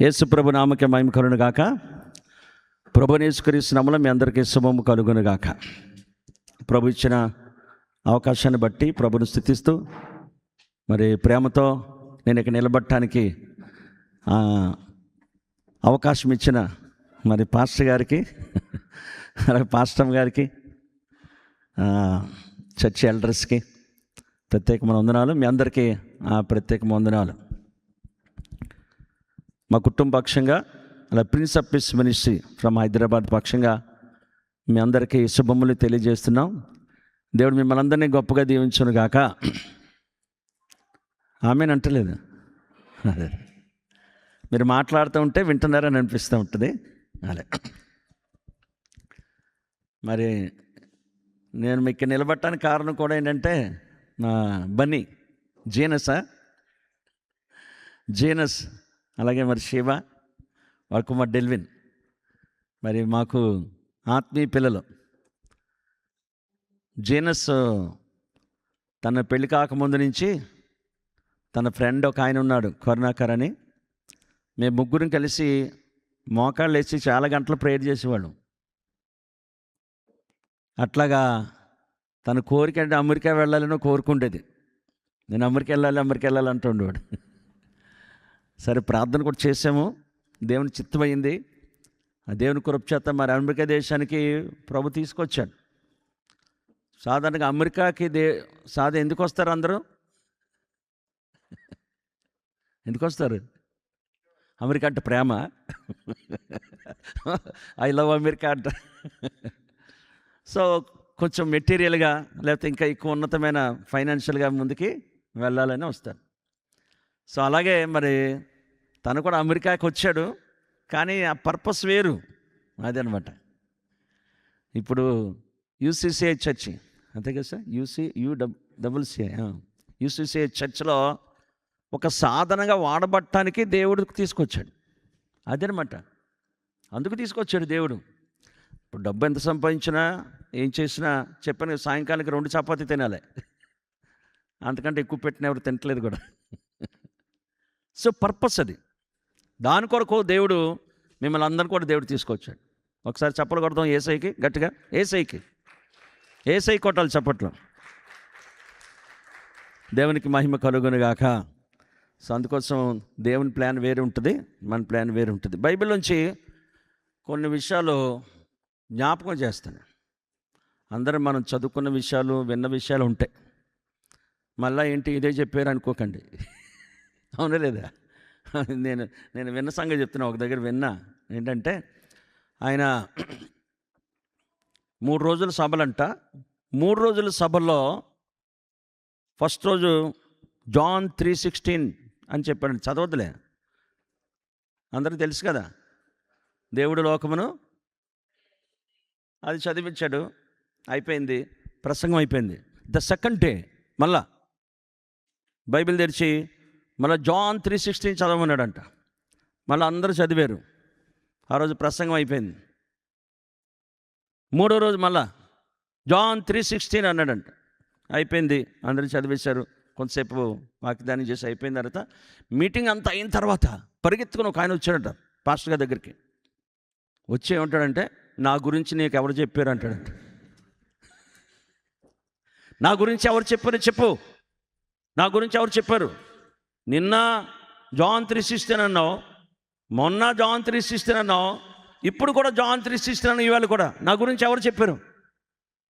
యేసు ప్రభు నామకే మహిమ కలుగును గాక. ప్రభుని యేసుక్రీస్తు నామములో మీ అందరికీ శుభము కలుగును గాక. ప్రభు ఇచ్చిన అవకాశాన్ని బట్టి ప్రభుని స్తుతిస్తూ మరి ప్రేమతో నేను ఇక్కడ నిలబడటానికి అవకాశం ఇచ్చిన మరి పాస్టర్ గారికి అలాగే పాస్టర్ గారికి చర్చి ఎల్డర్స్కి ప్రత్యేకమైన వందనాలు. మీ అందరికీ ప్రత్యేకమైన వందనాలు. మా కుటుంబ పక్షంగా అలా prince of piece ministry from Hyderabad పక్షంగా మీ అందరికీ శుభములు తెలియజేస్తున్నాం. దేవుడు మిమ్మల్ని అందరినీ గొప్పగా దీవించును గాక. ఆమెను అంటలేదు, అదే మీరు మాట్లాడుతూ ఉంటే వింటున్నారని అనిపిస్తూ ఉంటుంది. అదే మరి నేను మీకు నిలబట్టడానికి కారణం కూడా ఏంటంటే నా బన్నీ జీనస్ అలాగే మరి శివ వాళ్ళ కుమార్ డెల్విన్ మరి మాకు ఆత్మీయ పిల్లలు. జీనస్ తన పెళ్లి కాకముందు నుంచి తన ఫ్రెండ్ ఒక ఆయన ఉన్నాడు కరుణాకర్ అని. మేము ముగ్గురం కలిసి మోకాళ్ళు వేసి చాలా గంటలు ప్రేయర్ చేసేవాళ్ళం. అట్లాగా తన కోరిక అంటే అమెరికా వెళ్ళాలని కోరుకుండేది. నేను అమెరికా వెళ్ళాలి అంటుండేవాడు. సరే ప్రార్థన కూడా చేసాము, దేవుని చిత్తమైంది. ఆ దేవుని కృప చేత మరి అమెరికా దేశానికి ప్రభు తీసుకొచ్చాడు. సాధారణంగా అమెరికాకి ఎందుకు వస్తారు అందరూ? ఎందుకు వస్తారు? అమెరికా అంటే ప్రేమ, ఐ లవ్ అమెరికా అంట. సో కొంచెం మెటీరియల్గా లేకపోతే ఇంకా ఎక్కువ ఉన్నతమైన ఫైనాన్షియల్గా ముందుకి వెళ్ళాలని వస్తారు. సో అలాగే మరి తను కూడా అమెరికాకి వచ్చాడు, కానీ ఆ పర్పస్ వేరు. అదనమాట. ఇప్పుడు యూసీసీఐ చర్చి అంతే కదా సార్, యూసీసీఐ చర్చ్లో ఒక సాధనగా వాడబట్టడానికి దేవుడు తీసుకొచ్చాడు. అదనమాట, అందుకు తీసుకొచ్చాడు దేవుడు. ఇప్పుడు డబ్బు ఎంత సంపాదించినా ఏం చేసినా చెప్పాను, సాయంకాలానికి 2 చపాతీ తినాలి, అంతకంటే ఎక్కువ పెట్టిన ఎవరు తినట్లేదు కూడా. సో పర్పస్ అది. దాని కొరకు దేవుడు మిమ్మల్ని అందరిని కూడా దేవుడు తీసుకొచ్చాడు. ఒకసారి చప్పలు కొడతాం ఏసైకి గట్టిగా, ఏసై కొట్టాలి చప్పట్లు. దేవునికి మహిమ కలుగును గాక. సో అందుకోసం దేవుని ప్లాన్ వేరే ఉంటుంది, మన ప్లాన్ వేరే ఉంటుంది. బైబిల్ నుంచి కొన్ని విషయాలు జ్ఞాపకం చేస్తాను. అందరం మనం చదువుకున్న విషయాలు విన్న విషయాలు ఉంటాయి. మళ్ళీ ఏంటి ఇదే చెప్పారు అనుకోకండి, అవునా లేదా? నేను విన్న సంగతి చెప్తున్నా. ఒక దగ్గర విన్నా ఏంటంటే ఆయన 3 రోజుల సభలంట. 3 రోజుల సభల్లో ఫస్ట్ రోజు జాన్ 3:16 అని చెప్పాడు. చదవద్దులే, అందరికీ తెలుసు కదా, దేవుడు లోకమును అది చదివించాడు, అయిపోయింది, ప్రసంగం అయిపోయింది. ద సెకండ్ డే మళ్ళా బైబిల్ తెరిచి మళ్ళీ జాన్ 3:16 చదవమన్నాడంట. మళ్ళీ అందరూ చదివారు. ఆ రోజు ప్రసంగం అయిపోయింది. 3వ రోజు మళ్ళా జాన్ 3:16 అన్నాడంట. అయిపోయింది, అందరూ చదివేశారు. కొంతసేపు వాగ్దానం చేసి అయిపోయిన తర్వాత మీటింగ్ అంతా అయిన తర్వాత పరిగెత్తుకుని ఒక ఆయన వచ్చాడంట పాస్టర్ గారి దగ్గరికి. వచ్చి ఏమంటాడంటే, నా గురించి నీకు ఎవరు చెప్పారు అంటాడంట. నా గురించి ఎవరు చెప్పారు చెప్పు, నా గురించి ఎవరు చెప్పారు? నిన్న జాన్ 3:16 అన్నావు, మొన్న జాన్ 3:16 అన్నావు, ఇప్పుడు కూడా జాన్ 3:16 అన్నావు, ఇవాళ కూడా నా గురించి ఎవరు చెప్పారు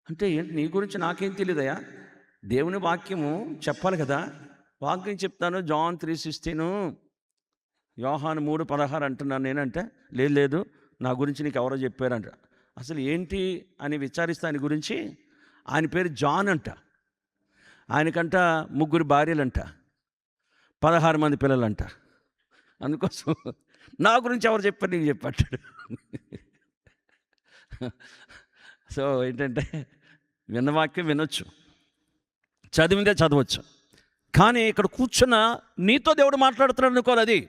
అంటే ఏంటి? నీ గురించి నాకేం తెలియదయా, దేవుని వాక్యము చెప్పాలి కదా. వాక్యం చెప్తాను, జాన్ 3:16 యోహాను 3:16 అంటున్నాను నేనంటే, లేదు నా గురించి నీకు ఎవరో చెప్పారంట. అసలు ఏంటి అని విచారిస్తే ఆయన గురించి, ఆయన పేరు జాన్ అంట. ఆయనకంట 3 భార్యలంట, 16 మంది పిల్లలంట. అందుకోసం నా గురించి ఎవరు చెప్పారు నీకు చెప్పాడు. సో ఏంటంటే విన్న వాక్యం వినొచ్చు, చదివిందే చదవచ్చు, కానీ ఇక్కడ కూర్చున్న నీతో దేవుడు మాట్లాడుతున్నాడు అనుకోవాలి. అది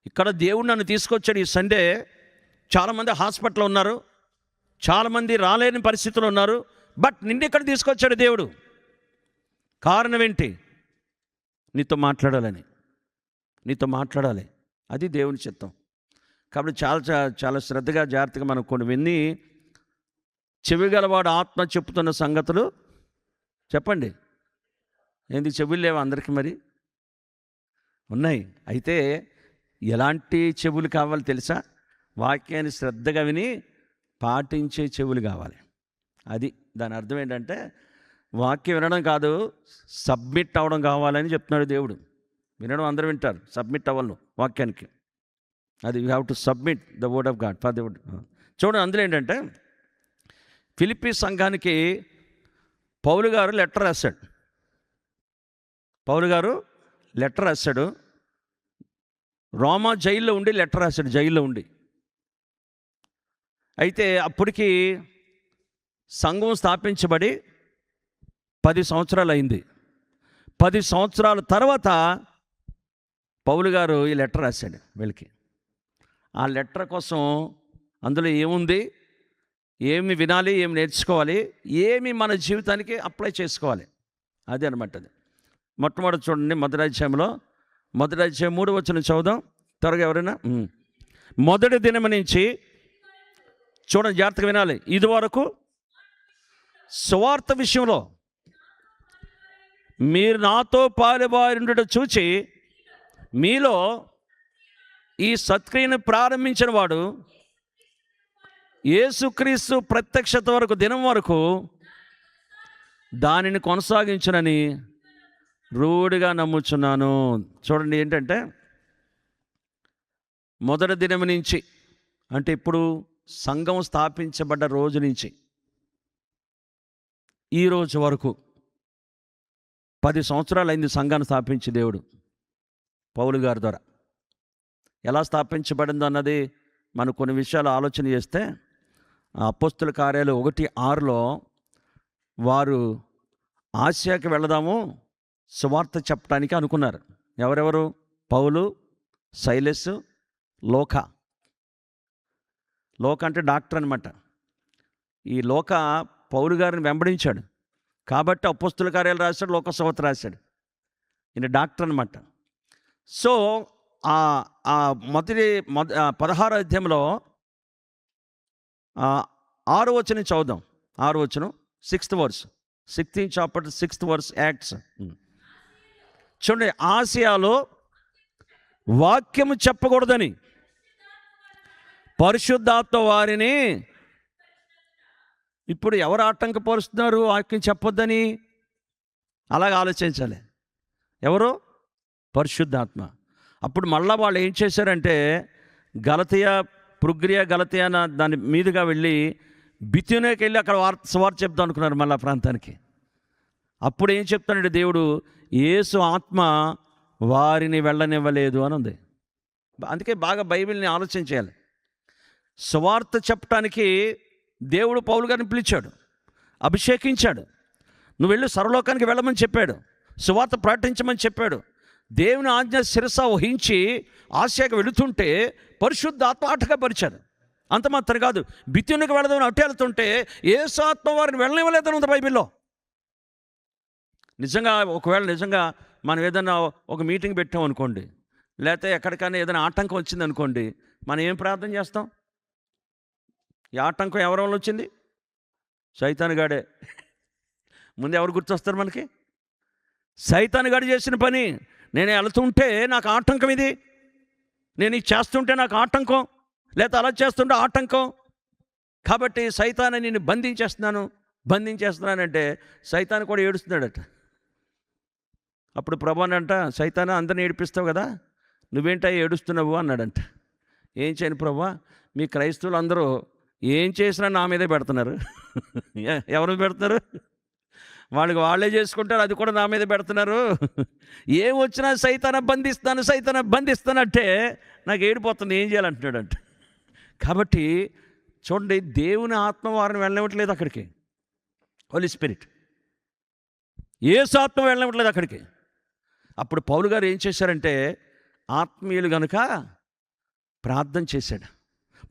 ఇక్కడ దేవుడు నన్ను తీసుకొచ్చాడు. ఈ సండే చాలామంది హాస్పిటల్లో ఉన్నారు, చాలామంది రాలేని పరిస్థితులు ఉన్నారు, బట్ నిన్ను ఇక్కడ తీసుకొచ్చాడు దేవుడు. కారణం ఏంటి? నీతో మాట్లాడాలని, నీతో మాట్లాడాలి. అది దేవుని చిత్తం. కాబట్టి చాలా శ్రద్ధగా జాగ్రత్తగా మనం కొన్ని విని, చెవిగలవాడు ఆత్మ చెప్తున్న సంగతులు చెప్పండి. ఏంది చెవులు లేవా అందరికీ? మరి ఉన్నాయి. అయితే ఎలాంటి చెవులు కావాలి తెలుసా? వాక్యాన్ని శ్రద్ధగా విని పాటించే చెవులు కావాలి. అది దాని అర్థం ఏంటంటే, వాక్యం వినడం కాదు, సబ్మిట్ అవ్వడం కావాలని చెప్తున్నాడు దేవుడు. వినడం అందరూ వింటారు, సబ్మిట్ అవ్వను వాక్యానికి. అది you have to submit the word of God for the word. చూడండి, అందులో ఏంటంటే ఫిలిప్పీ సంఘానికి పౌలు గారు లెటర్ రాశాడు. రోమా జైల్లో ఉండి లెటర్ రాశాడు, జైల్లో ఉండి. అయితే అప్పటికి సంఘం స్థాపించబడి 10 సంవత్సరాలు అయింది. 10 సంవత్సరాల తర్వాత పౌలు గారు ఈ లెటర్ రాశాడు వీళ్ళకి. ఆ లెటర్ కోసం అందులో ఏముంది, ఏమి వినాలి, ఏమి నేర్చుకోవాలి, ఏమి మన జీవితానికి అప్లై చేసుకోవాలి, అదే అనమాట. అది మొట్టమొదటి చూడండి, మొదటి అధ్యాయం 3వ వచనం చదువుదాం త్వరగా. ఎవరైనా మొదటి దినం నుంచి చూడండి, జాగ్రత్తగా వినాలి. ఇదివరకు సువార్త విషయంలో మీరు నాతో పాలువారుండటం చూచి మీలో ఈ సత్క్రియను ప్రారంభించిన వాడు యేసుక్రీస్తు ప్రత్యక్షత వరకు, దినం వరకు దానిని కొనసాగించునని రూఢిగా నమ్ముచున్నాను. చూడండి, ఏంటంటే మొదటి దినం నుంచి అంటే ఇప్పుడు సంఘం స్థాపించబడ్డ రోజు నుంచి ఈ రోజు వరకు 10 సంవత్సరాలు అయింది సంఘాన్ని స్థాపించి దేవుడు పౌలు గారి ద్వారా. ఎలా స్థాపించబడిందో అన్నది మనం కొన్ని విషయాలు ఆలోచన చేస్తే, అపోస్తుల కార్యాలు 1:6లో వారు ఆసియాకి వెళదాము సువార్త చెప్పడానికి అనుకున్నారు. ఎవరెవరు? పౌలు, సైలస్, లోక అంటే డాక్టర్ అనమాట. ఈ లోక పౌలు గారిని వెంబడించాడు కాబట్టి అపోస్తుల కార్యాలు రాశాడు, లోక సువార్త రాశాడు. ఈయన డాక్టర్ అనమాట. సో ఆ మొదటి 16వ అధ్యాయంలో 6వ వచనం చదువుదాం. 6వ వచనం 6th verse, 16th chapter 6th verse acts. చూడండి, ఆసియాలో వాక్యము చెప్పకూడదని పరిశుద్ధాత్మ వారిని, ఇప్పుడు ఎవరు ఆటంకపరుస్తున్నారు వాక్యం చెప్పొద్దని? అలాగ ఆలోచించాలి. ఎవరు? పరిశుద్ధాత్మ. అప్పుడు మళ్ళా వాళ్ళు ఏం చేశారంటే, పురుగ్రియా గలతీయ దాని మీదుగా వెళ్ళి బిథ్యూనీకి వెళ్ళి అక్కడ సువార్త చెప్తాం అనుకున్నారు మళ్ళీ ఆ ప్రాంతానికి. అప్పుడు ఏం చెప్తానంటే దేవుడు, యేసు ఆత్మ వారిని వెళ్ళనివ్వలేదు అని ఉంది. అందుకే బాగా బైబిల్ని ఆలోచన చేయాలి. సువార్త చెప్పడానికి దేవుడు పౌలు గారిని పిలిచాడు, అభిషేకించాడు. నువ్వు వెళ్ళి సర్వలోకానికి వెళ్ళమని చెప్పాడు, సువార్త ప్రకటించమని చెప్పాడు. దేవుని ఆజ్ఞ శిరస వహించి ఆసియాకి వెళుతుంటే పరిశుద్ధాత్మ ఆటంకపరిచాడు. అంత మాత్రం కాదు, బిథ్యూనీకి వెళదామని అటు వెళుతుంటే యేసు ఆత్మ వారిని వెళ్ళనివ్వలేదని ఉంది బైబిల్లో. నిజంగా మనం ఏదైనా ఒక మీటింగ్ పెట్టాం అనుకోండి, లేకపోతే ఎక్కడికైనా ఏదైనా ఆటంకం వచ్చింది అనుకోండి, మనం ఏం ప్రార్థన చేస్తాం? ఈ ఆటంకం ఎవరి వల్ల వచ్చింది? సైతాను గాడే. ముందు ఎవరు గుర్తొస్తారు మనకి? సైతాను గాడు చేసిన పని. నేను వెళుతుంటే నాకు ఆటంకం, ఇది నేను ఇది చేస్తుంటే నాకు ఆటంకం, లేకపోతే అలా చేస్తుంటే ఆటంకం. కాబట్టి సైతాను నేను బంధించేస్తున్నానంటే సైతాను కూడా ఏడుస్తున్నాడట. అప్పుడు ప్రభునంట, సైతాను అందరిని ఏడిపిస్తావు కదా, నువ్వేంటో ఏడుస్తున్నావు అన్నాడంట. ఏం చేయను ప్రభా, మీ క్రైస్తవులు అందరూ ఏం చేసినా నా మీదే పెడుతున్నారు. ఎవరు పెడుతున్నారు? వాళ్ళే చేసుకుంటారు, అది కూడా నా మీద పెడుతున్నారు. ఏం వచ్చినా సైతాను బంధిస్తానంటే నాకు ఏడిపోతుంది, ఏం చేయాలంటున్నాడంట. కాబట్టి చూడండి, దేవుని ఆత్మ వారిని వెళ్ళనివ్వట్లేదు అక్కడికి. హోలీ స్పిరిట్, యేసు ఆత్మ వెళ్ళనివ్వట్లేదు అక్కడికి. అప్పుడు పౌలు గారు ఏం చేశారంటే, ఆత్మీయులు గనుక ప్రార్థన చేశాడు.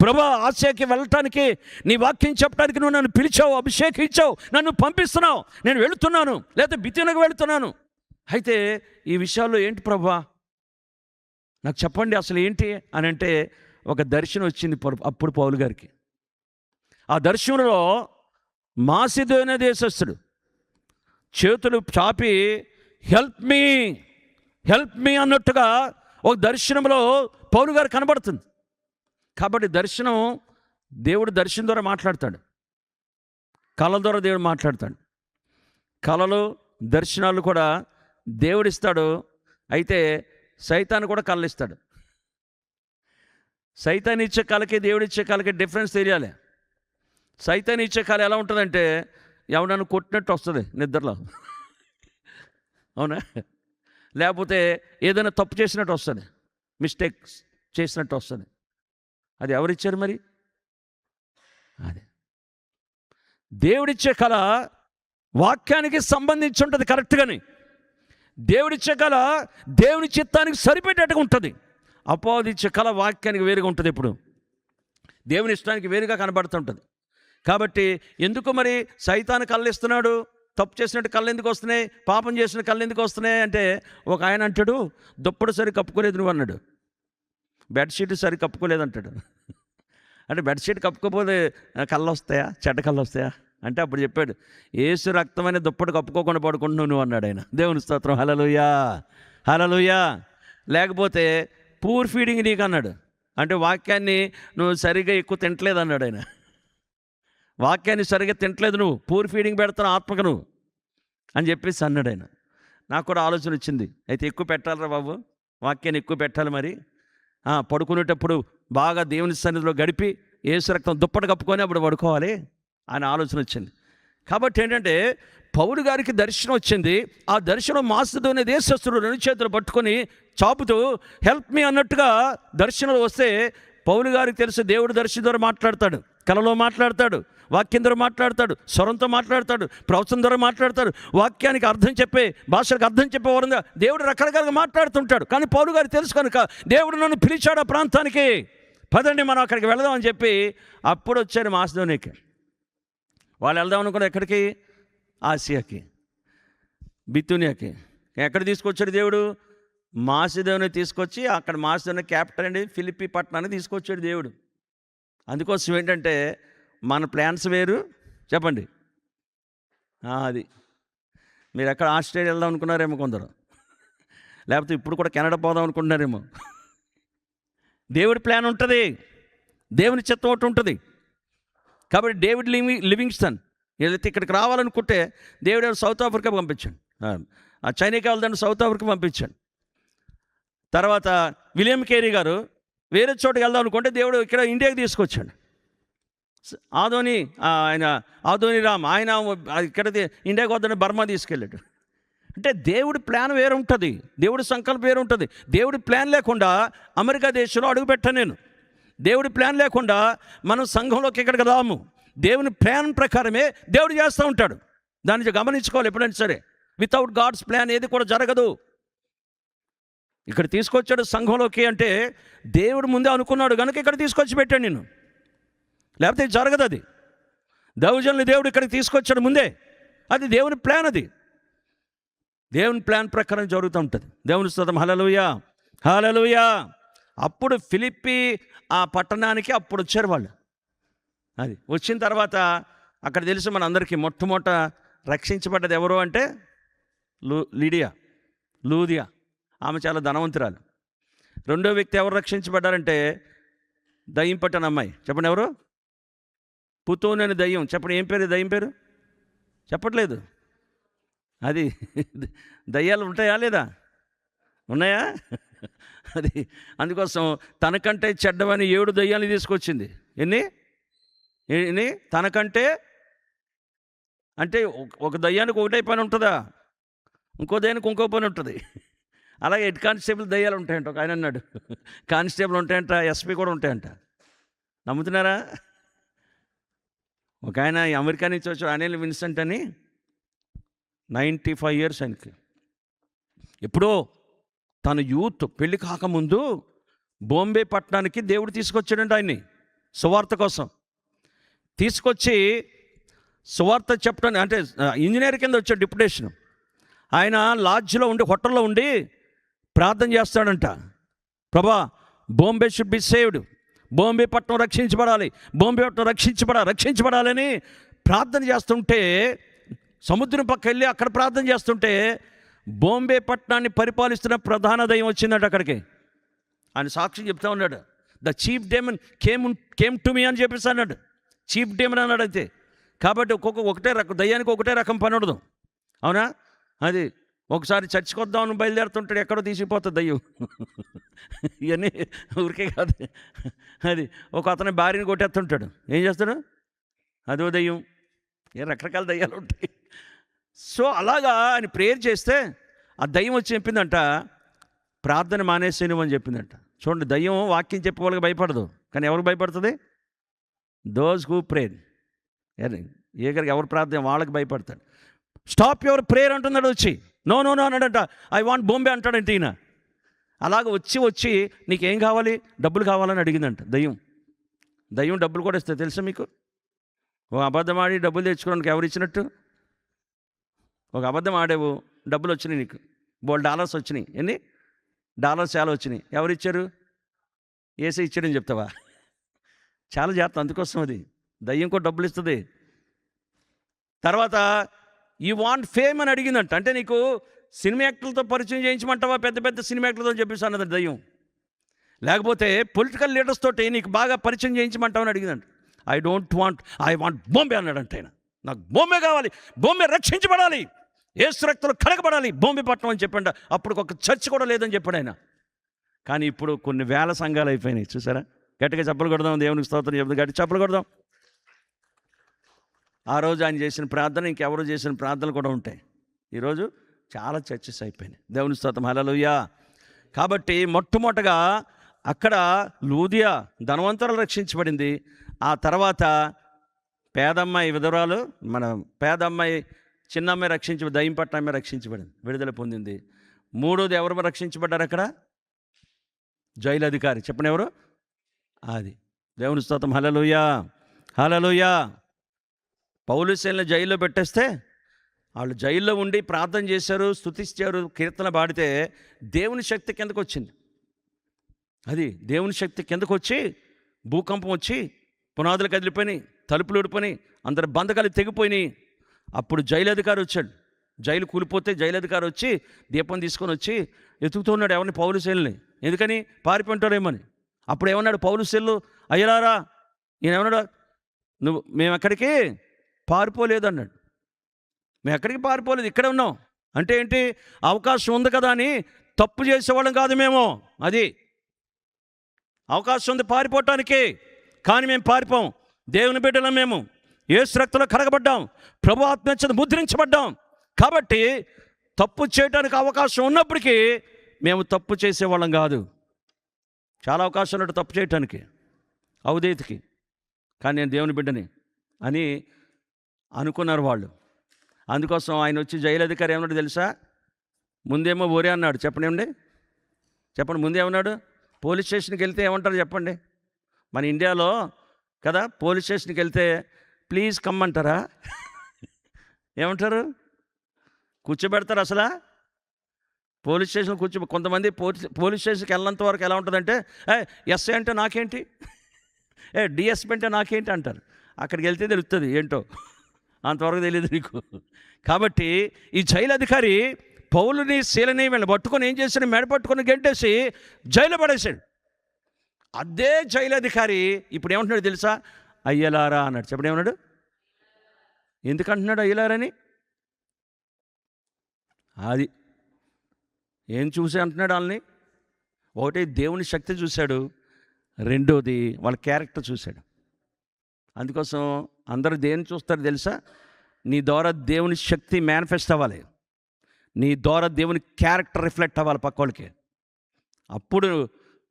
ప్రభా, ఆసియాకి వెళ్ళటానికి, నీ వాక్యం చెప్పడానికి నువ్వు నన్ను పిలిచావు, అభిషేకించావు, నన్ను పంపిస్తున్నావు, నేను వెళుతున్నాను, లేకపోతే బిథ్యూనీకి వెళుతున్నాను. అయితే ఈ విషయాల్లో ఏంటి ప్రభా? నాకు చెప్పండి అసలు ఏంటి అని అంటే ఒక దర్శనం వచ్చింది అప్పుడు పౌలు గారికి. ఆ దర్శనంలో మాసిదోనియా దేశస్థుడు చేతులు చాపి హెల్ప్ మీ అన్నట్టుగా ఒక దర్శనంలో పౌలు గారు కనబడుతుంది. కాబట్టి దర్శనం, దేవుడు దర్శనం ద్వారా మాట్లాడతాడు, కళల ద్వారా దేవుడు మాట్లాడతాడు. కళలు దర్శనాలు కూడా దేవుడిస్తాడు. అయితే సైతాను కూడా కళలు ఇస్తాడు. సైతాన్ ఇచ్చే కళకి దేవుడిచ్చే కళకి డిఫరెన్స్ తెలియాలి. సైతాన్ ఇచ్చే కళ ఎలా ఉంటుందంటే ఎవడన్నా కొట్టినట్టు వస్తుంది నిద్రలో, అవునా? లేకపోతే ఏదైనా తప్పు చేసినట్టు వస్తుంది, మిస్టేక్స్ చేసినట్టు వస్తుంది. అది ఎవరిచ్చారు మరి? అదే దేవుడిచ్చే కళ వాక్యానికి సంబంధించి ఉంటుంది కరెక్ట్గాని. దేవుడిచ్చే కళ దేవుని చిత్తానికి సరిపెట్టేట్టుగా ఉంటుంది. అపవాదిచ్చే కళ వాక్యానికి వేరుగా ఉంటుంది, ఎప్పుడు దేవుని ఇష్టానికి వేరుగా కనబడుతుంటుంది. కాబట్టి ఎందుకు మరి సైతాను కళ్ళు ఇస్తున్నాడు? తప్పు చేసినట్టు కళ్ళు ఎందుకు వస్తున్నాయి? పాపం చేసిన కళ్ళు ఎందుకు వస్తున్నాయి అంటే, ఒక ఆయన అంటాడు, దుప్పటి సరి కప్పుకోలేదు నువ్వు అన్నాడు, బెడ్షీట్ సరి కప్పుకోలేదు అంటాడు. అంటే బెడ్షీట్ కప్పుకోపోతే కళ్ళు వస్తాయా, చెడ్డ కళ్ళు వస్తాయా అంటే అప్పుడు చెప్పాడు, యేసు రక్తమైన దుప్పటి కప్పుకోకుండా పడుకుంటున్నావు నువ్వు అన్నాడు ఆయన. దేవుని స్తోత్రం, హల్లెలూయా హల్లెలూయా. లేకపోతే పూర్ ఫీడింగ్ నీకు అన్నాడు, అంటే వాక్యాన్ని నువ్వు సరిగ్గా ఎక్కువ తింటలేదు అన్నాడు ఆయన. వాక్యాన్ని సరిగ్గా తింటలేదు నువ్వు, పూర్ ఫీడింగ్ పెడతాను ఆత్మకు నువ్వు అని చెప్పేసి అన్నాడు ఆయన. నాకు కూడా ఆలోచన వచ్చింది, అయితే ఎక్కువ పెట్టాలరా బాబు, వాక్యాన్ని ఎక్కువ పెట్టాలి మరి. పడుకునేటప్పుడు బాగా దేవుని సన్నిధిలో గడిపి యేసు రక్తం దుప్పటి కప్పుకొని అప్పుడు పడుకోవాలి అని ఆలోచన వచ్చింది. కాబట్టి ఏంటంటే పౌలు గారికి దర్శనం వచ్చింది. ఆ దర్శనం మాసిదోనియా దేశస్థుడు రెండు చేతులు పట్టుకొని చాపుతూ హెల్ప్ మీ అన్నట్టుగా దర్శనంలో వస్తే పౌలు గారికి తెలుసు దేవుడు దర్శనం ద్వారా మాట్లాడతాడు, కలలో మాట్లాడతాడు, వాక్యం ద్వారా మాట్లాడతాడు, స్వరంతో మాట్లాడతాడు, ప్రవచనం ద్వారా మాట్లాడతాడు, వాక్యానికి అర్థం చెప్పే భాషలకు అర్థం చెప్పే వారంగా దేవుడు రకరకాలుగా మాట్లాడుతుంటాడు. కానీ పౌలు గారికి తెలుసు కనుక దేవుడు నన్ను పిలిచాడు ఆ ప్రాంతానికి, పదండి మనం అక్కడికి వెళదామని చెప్పి అప్పుడు వచ్చాడు మాసిదోనియాకి. వాళ్ళు వెళ్దాం అనుకున్నారు ఎక్కడికి? ఆసియాకి, బితూనియాకి. ఎక్కడ తీసుకొచ్చాడు దేవుడు? మాసిదోనియా తీసుకొచ్చి అక్కడ మాసిదోనియా క్యాపిటల్ అండి ఫిలిప్పీ పట్టణాన్ని తీసుకొచ్చాడు దేవుడు. అందుకోసం ఏంటంటే మన ప్లాన్స్ వేరు, చెప్పండి. అది మీరు ఎక్కడ ఆస్ట్రేలియా వెళ్దాం అనుకున్నారేమో కొందరు, లేకపోతే ఇప్పుడు కూడా కెనడా పోదాం అనుకుంటున్నారేమో. దేవుడి ప్లాన్ ఉంటుంది, దేవుని చిత్తం ఒకటి ఉంటుంది. కాబట్టి డేవిడ్ లివింగ్స్టన్ ఏదైతే ఇక్కడికి రావాలనుకుంటే దేవుడు సౌత్ ఆఫ్రికా పంపించాడు, ఆ చైనాకి వెళ్దాన్ని సౌత్ ఆఫ్రికా పంపించాడు. తర్వాత విలియం కేరీ గారు వేరే చోటుకి వెళ్దాం అనుకుంటే దేవుడు ఇక్కడ ఇండియాకి తీసుకొచ్చాడు. ఆదోని రామ్ ఆయన ఇక్కడ ఇండియాకి వద్దని బర్మా తీసుకెళ్ళాడు. అంటే దేవుడి ప్లాన్ వేరు ఉంటుంది, దేవుడి సంకల్పం వేరు ఉంటుంది. దేవుడి ప్లాన్ లేకుండా అమెరికా దేశంలో అడుగుపెట్టాను నేను. దేవుడి ప్లాన్ లేకుండా మనం సంఘంలోకి ఇక్కడికి రాము. దేవుని ప్లాన్ ప్రకారమే దేవుడు చేస్తూ ఉంటాడు. దాన్ని గమనించుకోవాలి ఎప్పుడైనా సరే. వితౌట్ గాడ్స్ ప్లాన్ ఏది కూడా జరగదు. ఇక్కడ తీసుకొచ్చాడు సంఘంలోకి అంటే దేవుడు ముందే అనుకున్నాడు కనుక ఇక్కడ తీసుకొచ్చి పెట్టాడు నేను, లేకపోతే జరగదు. అది దైవజనులు దేవుడు ఇక్కడికి తీసుకొచ్చాడు ముందే, అది దేవుని ప్లాన్. అది దేవుని ప్లాన్ ప్రకారం జరుగుతూ ఉంటుంది. దేవుని స్తోత్రం, హల్లెలూయా హల్లెలూయా. అప్పుడు ఫిలిప్పీ ఆ పట్టణానికి అప్పుడు వచ్చారు వాళ్ళు. అది వచ్చిన తర్వాత అక్కడ తెలుసు మన అందరికీ మొట్టమొదట రక్షించబడ్డది ఎవరు అంటే లూదియా. ఆమె చాలా ధనవంతురాలు. రెండో వ్యక్తి ఎవరు రక్షించబడ్డారంటే దయ్యం పట్టిన అమ్మాయి. చెప్పండి ఎవరు? పుతోను అనే దయ్యం. చెప్పండి ఏం పేరు దయ్యం పేరు? చెప్పట్లేదు. అది దయ్యాలు ఉంటాయా లేదా? ఉన్నాయా? అది అందుకోసం తనకంటే చెడ్డవని 7 దయ్యాలు తీసుకొచ్చింది. ఎన్ని తనకంటే అంటే ఒక దయ్యానికి ఒకటే పని ఉంటుందా? ఇంకో దయ్యానికి ఇంకో పని ఉంటుంది. అలాగే హెడ్ కానిస్టేబుల్ దయ్యాలు ఉంటాయంట. ఒక ఆయన అన్నాడు కానిస్టేబుల్ ఉంటాయంట, ఎస్పీ కూడా ఉంటాయంట. నమ్ముతున్నారా? ఒక ఆయన అమెరికా నుంచి వచ్చాడు, అనిల్ విన్సెంట్ అని, 95 years ఆయనకి. ఎప్పుడో తన యూత్ పెళ్లి కాకముందు బాంబే పట్టణానికి దేవుడు తీసుకొచ్చాడండి ఆయన్ని సువార్త కోసం. తీసుకొచ్చి సువార్త చెప్పడానికి అంటే ఇంజనీర్ కింద వచ్చాడు డిప్యుటేషన్. ఆయన లాడ్జ్లో ఉండి హోటల్లో ఉండి ప్రార్థన చేస్తాడంట. ప్రభా Bombay should be saved, Bombay పట్టణం రక్షించబడాలి, బాంబే పట్టణం రక్షించబడాలని ప్రార్థన చేస్తుంటే, సముద్రం పక్క వెళ్ళి అక్కడ ప్రార్థన చేస్తుంటే బాంబే పట్టణాన్ని పరిపాలిస్తున్న ప్రధాన దయ్యం వచ్చిందట అక్కడికి. ఆయన సాక్షి చెప్తా ఉన్నాడు. The chief demon came to me అని చెప్పేసి అన్నాడు. చీఫ్ డేమన్ అన్నాడు. అయితే కాబట్టి ఒకటే రకం దయ్యానికి ఒకటే రకం పని ఉండదు, అవునా? అది ఒకసారి చర్చికి వద్దామని బయలుదేరుతుంటాడు, ఎక్కడో తీసిపోతుంది దయ్యం. ఇవన్నీ ఊరికే కాదు. అది ఒక అతని భార్యని కొట్టేస్తుంటాడు, ఏం చేస్తాడు? అదో దయ్యం. రకరకాల దయ్యాలు ఉంటాయి. సో అలాగా ఆయన ప్రేయర్ చేస్తే ఆ దయ్యం వచ్చి చెప్పిందంట, ప్రార్థన మానేసేను అని చెప్పిందంట. చూడండి, దయ్యం వాక్యం చెప్పే వాళ్ళకి భయపడదు, కానీ ఎవరికి భయపడుతుంది? Those who prayer. ఎవరు ప్రార్థన వాళ్ళకి భయపడతాడు. స్టాప్ యువర్ ప్రేయర్ అంటున్నాడు వచ్చి. నో అన్నాడంట. ఐ వాంట్ బాంబే అంటాడంటే ఈయన. అలాగ వచ్చి నీకేం కావాలి? డబ్బులు కావాలని అడిగిందంట దయ్యం డబ్బులు కూడా ఇస్తుంది తెలుసా మీకు? ఒక అబద్ధం ఆడి డబ్బులు తెచ్చుకోవడానికి ఎవరు ఇచ్చినట్టు? ఒక అబద్ధం ఆడేవు, డబ్బులు వచ్చినాయి నీకు, $4 వచ్చినాయి. ఎన్ని డాలర్స్ చాలా వచ్చినాయి. ఎవరు ఇచ్చారు? ఏసీ ఇచ్చాడని చెప్తావా? చాలా జాగ్రత్త. అందుకోసం అది దయ్యం కూడా డబ్బులు ఇస్తుంది. తర్వాత యూ వాంట్ ఫేమ్ అని అడిగిందంట. అంటే నీకు సినిమా యాక్టర్లతో పరిచయం చేయించమంటావా? పెద్ద సినిమా యాక్టర్లతో చెప్పేసి అన్నది దయ్యం. లేకపోతే పొలిటికల్ లీడర్స్ తోటి నీకు బాగా పరిచయం చేయించమంటావని అడిగిందంట. ఐ వాంట్ బాంబే అన్నాడంట ఆయన. నాకు బాంబే కావాలి, బాంబే రక్షించబడాలి, యేసు రక్తంలో కడగబడాలి, బాంబే పట్టణం అని చెప్పండి. అప్పుడు ఒక చర్చ్ కూడా లేదని చెప్పాడు ఆయన. కానీ ఇప్పుడు కొన్ని వేల సంఘాలు అయిపోయినాయి. చూసారా? గట్టిగా చప్పలు కొడదాం, దేవునికి స్తోత్రం చెప్తాం, గట్టి చప్పలు కొడదాం. ఆ రోజు ఆయన చేసిన ప్రార్థన ఇంకెవరు చేసిన ప్రార్థనలు కూడా ఉంటాయి. ఈరోజు చాలా చర్చెస్ అయిపోయినాయి. దేవుని స్తోత్రం, హల్లెలూయా. కాబట్టి మొట్టమొదటగా అక్కడ లూదియా ధనవంతురాలు రక్షించబడింది. ఆ తర్వాత పేదమ్మాయి విధవరాలు, మన పేదమ్మాయి చిన్నమ్మాయి దయ్యం పట్టిన అమ్మాయి రక్షించబడింది, విడుదల పొందింది. మూడోది ఎవరు రక్షించబడ్డారు అక్కడ? జైలు అధికారి. చెప్పండి ఎవరు? అది. దేవుని స్తోత్రం, హల్లెలూయా. పౌలు శీలను జైల్లో పెట్టేస్తే వాళ్ళు జైల్లో ఉండి ప్రార్థన చేశారు, స్తుతించారు, కీర్తన పాడితే దేవుని శక్తి కిందకు వచ్చింది. అది దేవుని శక్తి కిందకు వచ్చి భూకంపం వచ్చి పునాదులు కదిలిపోయినాయి, తలుపులు ఊడిపోయినాయి, అందరి బంధకాలు తెగిపోయినాయి. అప్పుడు జైలు అధికారి వచ్చాడు. జైలు కూలిపోతే జైలు అధికారి వచ్చి దీపం తీసుకొని వచ్చి ఎతుకుతూ ఉన్నాడు ఎవరిని? పౌలు శీలని. ఎందుకని? పారిపోయింటారేమని. అప్పుడు ఏమన్నాడు పౌలు శీలు? అయ్యలారా, ఈయన ఏమన్నాడు? మేము ఎక్కడికి పారిపోలేదు అన్నాడు. మేము ఎక్కడికి పారిపోలేదు, ఇక్కడే ఉన్నాం. అంటే ఏంటి? అవకాశం ఉంది కదా అని తప్పు చేసేవాళ్ళం కాదు మేము. అది అవకాశం ఉంది పారిపోవటానికి, కానీ మేము పారిపోం. దేవుని బిడ్డలం మేము, యేసు రక్తంలో కడగబడ్డాం, ప్రభు ఆత్మ చేత ముద్రించబడ్డాం. కాబట్టి తప్పు చేయడానికి అవకాశం ఉన్నప్పటికీ మేము తప్పు చేసేవాళ్ళం కాదు. చాలా అవకాశం ఉన్నట్టు తప్పు చేయటానికి, అవధేతికి, కానీ నేను దేవుని బిడ్డని అని అనుకున్నారు వాళ్ళు. అందుకోసం ఆయన వచ్చి జైలు అధికారి ఏమన్నాడు తెలుసా? ముందేమో ఒరే అన్నాడు. చెప్పండి, ముందేమన్నాడు? పోలీస్ స్టేషన్కి వెళ్తే ఏమంటారు చెప్పండి? మన ఇండియాలో కదా, పోలీస్ స్టేషన్కి వెళ్తే ప్లీజ్ కమ్మంటారా? ఏమంటారు? కూర్చోబెడతారు. అసలు పోలీస్ స్టేషన్ కొంతమంది పోలీస్ స్టేషన్కి వెళ్ళినంత వరకు ఎలా ఉంటుందంటే, ఎస్ఐ అంటే నాకేంటి, డిఎస్పీ అంటే నాకేంటి అంటారు. అక్కడికి వెళ్తే తెలుస్తుంది ఏంటో, అంతవరకు తెలియదు నీకు. కాబట్టి ఈ జైలు అధికారి పౌలుని శీలని వీళ్ళని పట్టుకొని ఏం చేశాడు? మెడ పట్టుకొని గెంటేసి జైలు పడేశాడు. అదే జైలు అధికారి ఇప్పుడు ఏమంటున్నాడు తెలుసా? అయ్యలారా అన్నాడు. చెప్పండి, ఏమన్నాడు? ఎందుకంటున్నాడు అయ్యలారని? అది ఏం చూసి అంటున్నాడు వాళ్ళని? ఒకటి దేవుని శక్తి చూశాడు, రెండోది వాళ్ళ క్యారెక్టర్ చూశాడు. అందుకోసం అందరూ దేన్ని చూస్తారు తెలుసా? నీ ద్వారా దేవుని శక్తి మేనిఫెస్ట్ అవ్వాలి, నీ ద్వారా దేవుని క్యారెక్టర్ రిఫ్లెక్ట్ అవ్వాలి పక్క వాళ్ళకి. అప్పుడు